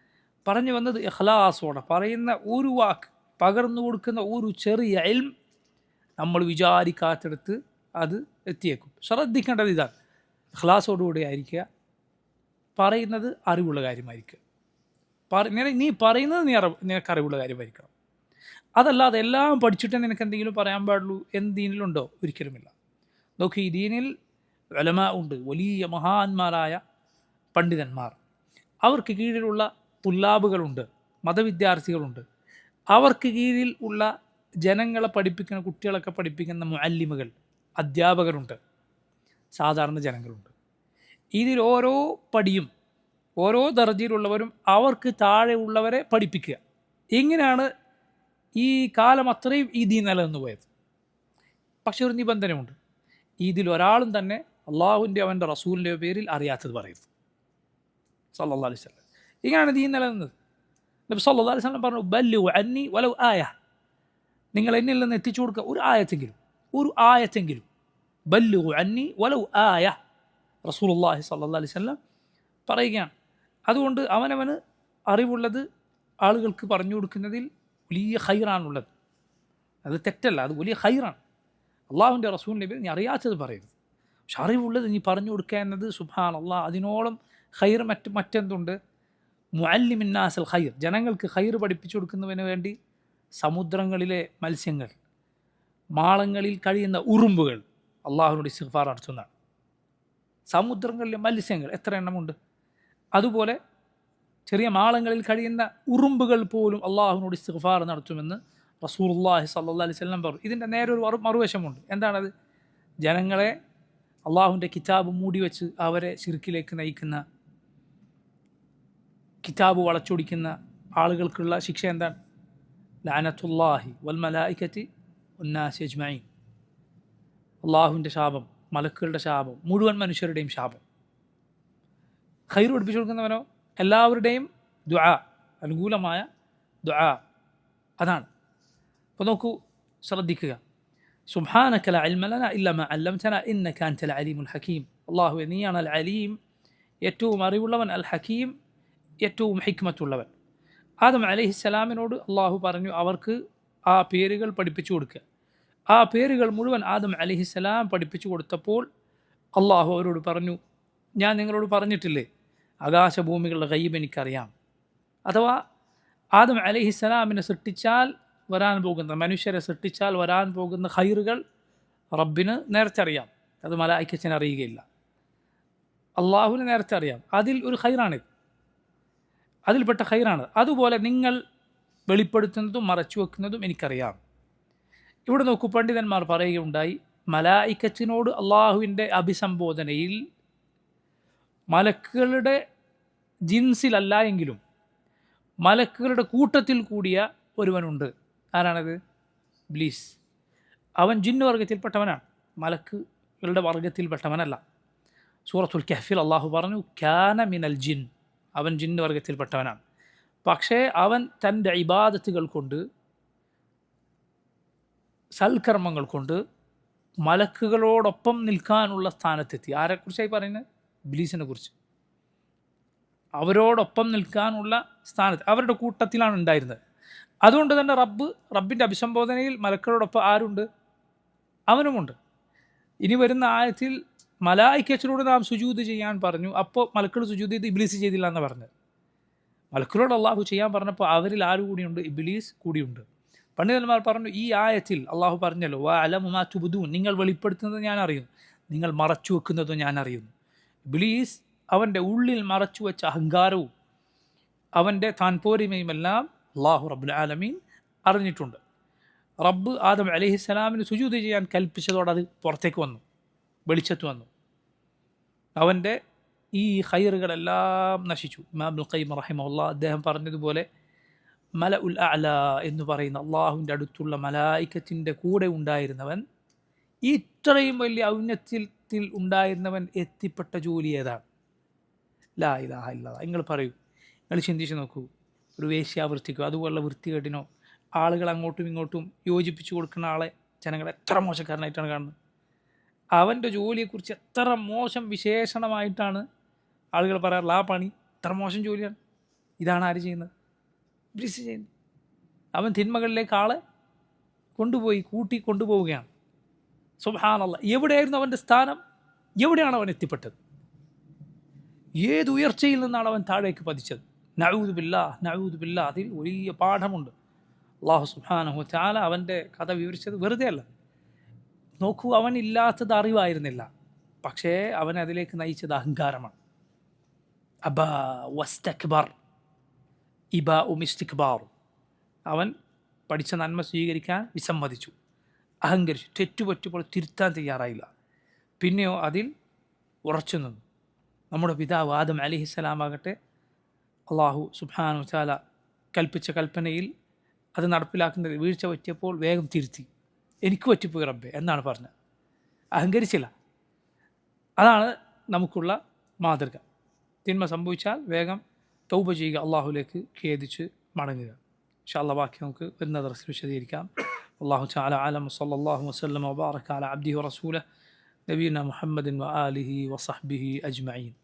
പറഞ്ഞു വന്നത് ഇഖ്ലാസോടെ പറയുന്ന ഒരു വാക്ക്, പകർന്നു കൊടുക്കുന്ന ഒരു ചെറിയ ഇൽം നമ്മൾ വിചാരിക്കാത്തടത്ത് അത് എത്തിയേക്കും. ശ്രദ്ധിക്കേണ്ടത് ഇതാണ്, ഇഖ്ലാസോടുകൂടി ആയിരിക്കുക, പറയുന്നത് അറിവുള്ള കാര്യമായിരിക്കുക. നീ പറയുന്നത് നിനക്ക് അറിവുള്ള കാര്യമായിരിക്കണം. അതല്ലാതെ എല്ലാം പഠിച്ചിട്ട് നിനക്ക് എന്തെങ്കിലും പറയാൻ പാടുള്ളൂ എന്ന് ദീനിലുണ്ടോ? ഒരിക്കലുമില്ല. നോക്കി, ഈ ദീനിൽ ഉലമാ ഉണ്ട്, വലിയ മഹാന്മാരായ പണ്ഡിതന്മാർ. അവർക്ക് കീഴിലുള്ള തുല്ലാബുകളുണ്ട്, മതവിദ്യാർത്ഥികളുണ്ട്. അവർക്ക് കീഴിൽ ഉള്ള ജനങ്ങളെ പഠിപ്പിക്കുന്ന, കുട്ടികളൊക്കെ പഠിപ്പിക്കുന്ന മുഅല്ലിമുകൾ, അധ്യാപകരുണ്ട്, സാധാരണ ജനങ്ങളുണ്ട്. ഇതിൽ ഓരോ പടിയും ഓരോ ദർജയിലുള്ളവരും അവർക്ക് താഴെ ഉള്ളവരെ പഠിപ്പിക്കുക. ഇങ്ങനെയാണ് ഈ കാലം അത്രയും ഈ ദീൻ നിലനിന്ന് പോയത്. പക്ഷെ ഒരു നിബന്ധനയുണ്ട്, ഇതിലൊരാളും തന്നെ അള്ളാഹുവിൻ്റെ അവൻ്റെ റസൂലിൻ്റെ പേരിൽ അറിയാത്തത് പറയരുത്. സല്ലല്ലാഹു അലൈഹി വസല്ലം ഇങ്ങനെയാണ് ദീൻ നിലനിന്നത്. നബി സല്ലല്ലാഹു അലൈഹി വസല്ലം പറഞ്ഞു, ബല്ലിഗു അന്നി വലൗ ആയ, നിങ്ങൾ എന്നിൽ നിന്ന് എത്തിച്ചു കൊടുക്കുക ഒരു ആയത്തെങ്കിലും. ബല്ലിഗു അന്നി വലൗ ആയ, റസൂലുള്ളാഹി സല്ലല്ലാഹു അലൈഹി വസല്ലം പറയുകയാണ്. അതുകൊണ്ട് അവനവന് അറിവുള്ളത് ആളുകൾക്ക് പറഞ്ഞു കൊടുക്കുന്നതിൽ വലിയ ഖൈറാണുള്ളത്. അത് തെറ്റല്ല, അത് വലിയ ഖൈറാണ്. അള്ളാഹുവിൻ്റെ റസൂലിൻ്റെ പേര് നീ അറിയാത്തത് പറയരുത്. പക്ഷെ അറിവുള്ളത് നീ പറഞ്ഞു കൊടുക്കുക എന്നത് സുബ്ഹാനല്ലാഹ് അതിനോളം ഖൈർ മറ്റെന്തുണ്ട്? മുഅല്ലിമിന്നാസൽ ഖൈർ, ജനങ്ങൾക്ക് ഖൈർ പഠിപ്പിച്ചു കൊടുക്കുന്നതിന് വേണ്ടി സമുദ്രങ്ങളിലെ മത്സ്യങ്ങൾ, മാളങ്ങളിൽ കഴിയുന്ന ഉറുമ്പുകൾ അള്ളാഹുവിനോട് ഇസ്തിഗ്ഫാർ നടത്തുന്നതാണ്. സമുദ്രങ്ങളിലെ മത്സ്യങ്ങൾ എത്ര എണ്ണമുണ്ട്? അതുപോലെ ചെറിയ മാളങ്ങളിൽ കഴിയുന്ന ഉറുമ്പുകൾ പോലും അള്ളാഹുവിനോട് ഇസ്തിഗ്ഫാർ നടത്തുമെന്ന് റസൂലുള്ളാഹി സ്വല്ലല്ലാഹു അലൈഹി വസല്ലം പറഞ്ഞു. ഇതിൻ്റെ നേരെ ഒരു മറുവശമുണ്ട്. എന്താണത്? ജനങ്ങളെ അള്ളാഹുവിൻ്റെ കിതാബ് മൂടി വെച്ച് അവരെ ശിർക്കിലേക്ക് നയിക്കുന്ന, കിതാബ് വളച്ചൊടിക്കുന്ന ആളുകൾക്കുള്ള ശിക്ഷ എന്താണ്? ലഅനത്തുല്ലാഹി വൽ മലായികത്തി വന്നാസി അജ്മഈൻ. അള്ളാഹുവിൻ്റെ ശാപം, മലക്കുകളുടെ ശാപം, മുഴുവൻ മനുഷ്യരുടെയും ശാപം. ഖൈർ പഠിപ്പിച്ചു കൊടുക്കുന്നവനോ എല്ലാവരുടെയും ദുആ, അനുകൂലമായ ദുആ. അതാണ്. അപ്പോൾ നോക്കൂ, ശ്രദ്ധിക്കുക. സുബ്ഹാനക ലാ ഇൽമ ലനാ ഇല്ലാ മാ അല്ലംതനാ ഇന്നക അൻതൽ അലീമുൽ ഹകീം. അല്ലാഹുവേ നീയാണ് അൽ അലീം, ഏറ്റവും അറിവുള്ളവൻ, അൽ ഹകീം, ഏറ്റവും ഹിക്മത്തുള്ളവൻ. ആദം അലൈഹിസ്സലാമിനോട് അള്ളാഹു പറഞ്ഞു അവർക്ക് ആ പേരുകൾ പഠിപ്പിച്ചു കൊടുക്കുക. ആ പേരുകൾ മുഴുവൻ ആദം അലൈഹിസ്സലാം പഠിപ്പിച്ചു കൊടുത്തപ്പോൾ അള്ളാഹു അവരോട് പറഞ്ഞു, ഞാൻ നിങ്ങളോട് പറഞ്ഞിട്ടില്ലേ ആകാശഭൂമികളുടെ ഗൈബ് എനിക്കറിയാം. അഥവാ ആദം അലൈഹിസ്സലാമിനെ സൃഷ്ടിച്ചാൽ വരാൻ പോകുന്ന, മനുഷ്യരെ സൃഷ്ടിച്ചാൽ വരാൻ പോകുന്ന ഖൈറുകൾ റബ്ബിന് നേരത്തെ അറിയാം. അത് മലായിക്കത്തിന് അറിയുകയില്ല. അള്ളാഹുവിന് നേരത്തെ അറിയാം. അതിൽ ഒരു ഖൈറാണിത്, അതിൽപ്പെട്ട ഖൈറാണ്. അതുപോലെ നിങ്ങൾ വെളിപ്പെടുത്തുന്നതും മറച്ചു വെക്കുന്നതും എനിക്കറിയാം. ഇവിടെ നോക്കൂ, പണ്ഡിതന്മാർ പറയുകയുണ്ടായി, മലായിക്കത്തിനോട് അള്ളാഹുവിൻ്റെ അഭിസംബോധനയിൽ മലക്കുകളുടെ ജിൻസിലല്ല എങ്കിലും മലക്കുകളുടെ കൂട്ടത്തിൽ കൂടിയ ഒരുവനുണ്ട്. ആരാണത്? ഇബ്ലീസ്. അവൻ ജിന്ന് വർഗത്തിൽപ്പെട്ടവനാണ്, മലക്കുകളുടെ വർഗത്തിൽപ്പെട്ടവനല്ല. സൂറത്തുൽ കഹ്ഫിൽ അള്ളാഹു പറഞ്ഞു, കാന മിനൽ ജിൻ, അവൻ ജിന്ന് വർഗത്തിൽപ്പെട്ടവനാണ്. പക്ഷേ അവൻ തൻ്റെ ഇബാദത്തുകൾ കൊണ്ട്, സൽക്കർമ്മങ്ങൾ കൊണ്ട് മലക്കുകളോടൊപ്പം നിൽക്കാനുള്ള സ്ഥാനത്തെത്തി. ആരെക്കുറിച്ചായി പറയുന്നത്? ഇബ്ലീസിനെ കുറിച്ച്. അവരോടൊപ്പം നിൽക്കാനുള്ള സ്ഥാനത്ത്, അവരുടെ കൂട്ടത്തിലാണ് ഉണ്ടായിരുന്നത്. അതുകൊണ്ട് തന്നെ റബ്ബിൻ്റെ അഭിസംബോധനയിൽ മലക്കുകളോടൊപ്പം ആരുണ്ട്? അവനുമുണ്ട്. ഇനി വരുന്ന ആയത്തിൽ മലായിക്കത്തിനോട് നാം സുജൂദ് ചെയ്യാൻ പറഞ്ഞു. അപ്പോൾ മലക്കുകൾ സുജൂദ് ചെയ്ത് ഇബ്ലീസ് ചെയ്തില്ല എന്ന് പറഞ്ഞത്. മലക്കുകളോട് അള്ളാഹു ചെയ്യാൻ പറഞ്ഞപ്പോൾ അവരിൽ ആര് കൂടിയുണ്ട്? ഇബ്ലീസ് കൂടിയുണ്ട്. പണ്ഡിതന്മാർ പറഞ്ഞു, ഈ ആയത്തിൽ അള്ളാഹു പറഞ്ഞല്ലോ, വഅലമു മാ തുബ്ദൂൻ, നിങ്ങൾ വെളിപ്പെടുത്തുന്നത് ഞാൻ അറിയുന്നു, നിങ്ങൾ മറച്ചു വെക്കുന്നതും ഞാൻ അറിയുന്നു. ഇബ്ലീസ് അവൻ്റെ ഉള്ളിൽ മറച്ചു വെച്ച അഹങ്കാരവും അവൻ്റെ താൻപോരിമയുമെല്ലാം അള്ളാഹു റബ്ബുൽ ആലമീൻ അറിഞ്ഞിട്ടുണ്ട്. റബ്ബ് ആദം അലൈഹിസ്സലാമിന് സുജൂദ് ചെയ്യാൻ കൽപ്പിച്ചതോടെ അത് പുറത്തേക്ക് വന്നു, വെളിച്ചത്ത് വന്നു. അവൻ്റെ ഈ ഖൈറുകളെല്ലാം നശിച്ചു. ഇമാം ഇബ്നുൽ ഖയ്യിം റഹിമഹുല്ലാഹ് അദ്ദേഹം പറഞ്ഞതുപോലെ, മലഉൽ അഅല എന്ന് പറയുന്ന അള്ളാഹുവിൻ്റെ അടുത്തുള്ള മലായിക്കത്തിൻ്റെ കൂടെ ഉണ്ടായിരുന്നവൻ, ഇത്രയും വലിയ ഔന്നത്യത്തിൽ ഉണ്ടായിരുന്നവൻ എത്തിപ്പെട്ട ജോലി ഏതാണ്? ലാ ഇലാഹ ഇല്ലല്ലാഹ്. നിങ്ങൾ പറയൂ, നിങ്ങൾ ചിന്തിച്ച് നോക്കൂ. ഒരു വേശ്യാവൃത്തിക്കോ അതുപോലുള്ള വൃത്തികേടിനോ ആളുകൾ അങ്ങോട്ടും ഇങ്ങോട്ടും യോജിപ്പിച്ചു കൊടുക്കുന്ന ആളെ ജനങ്ങൾ എത്ര മോശക്കാരനായിട്ടാണ് കാണുന്നത്. അവൻ്റെ ജോലിയെക്കുറിച്ച് എത്ര മോശം വിശേഷണമായിട്ടാണ് ആളുകൾ പറയാറുള്ളത്. ആ പണി എത്ര മോശം ജോലിയാണ്. ഇതാണ് ആര് ചെയ്യുന്നത്? ഇബ്ലീസ് ചെയ്യുന്നത്. അവൻ തിന്മകളിലേക്ക് ആളെ കൊണ്ടുപോവുകയാണ്. സുബ്ഹാനല്ലാഹ്. എവിടെയായിരുന്നു അവൻ്റെ സ്ഥാനം? എവിടെയാണ് അവൻ എത്തിപ്പെട്ടത്? ഏത് ഉയർച്ചയിൽ നിന്നാണ് അവൻ താഴേക്ക് പതിച്ചത്? നഊദു ബില്ലാഹ്. അതിൽ വലിയ പാഠമുണ്ട്. അല്ലാഹു സുബ്ഹാനഹു വ തആല അവൻ്റെ കഥ വിവരിച്ചത് വെറുതെ അല്ല. നോക്കൂ, അവനില്ലാത്തത് അറിവായിരുന്നില്ല, പക്ഷേ അവൻ അതിലേക്ക് നയിച്ചത് അഹങ്കാരമാണ്. അബാ വസ്തക്ബർ, ഇബാഉ മിസ്തിക്ബാർ. അവൻ പഠിച്ച നന്മ സ്വീകരിക്കാൻ വിസമ്മതിച്ചു, അഹങ്കരിച്ചു, തെറ്റുപറ്റുമ്പോൾ തിരുത്താൻ തയ്യാറായില്ല. പിന്നെയോ അതിൽ ഉറച്ചു നിന്നു. നമ്മുടെ പിതാവ് ആദം അലൈഹിസ്സലാമാകട്ടെ, അള്ളാഹു സുബ്ഹാനഹു വ തആല കൽപ്പിച്ച കൽപ്പനയിൽ അത് നടപ്പിലാക്കുന്നത് വീഴ്ച പറ്റിയപ്പോൾ വേഗം തിരുത്തി. എനിക്ക് പറ്റിപ്പോയി റബ്ബേ എന്നാണ് പറഞ്ഞത്. അഹങ്കരിച്ചില്ല. അതാണ് നമുക്കുള്ള മാതൃക. തിന്മ സംഭവിച്ചാൽ വേഗം തൗബ ചെയ്യുക, അള്ളാഹുലേക്ക് ഖേദിച്ച് മടങ്ങുക. ഇൻഷാ അല്ലാഹ് ബാക്കി നമുക്ക് വരുന്ന ദർസിൽ വിശദീകരിക്കാം. അല്ലാഹു തആല അലം. സ്വല്ലല്ലാഹു വസല്ലമ വബാറക അലാ അബ്ദിഹി വറസൂലിഹി നബിയിന മുഹമ്മദിൻ വആലിഹി വസഹ്ബിഹി അജ്മഈൻ.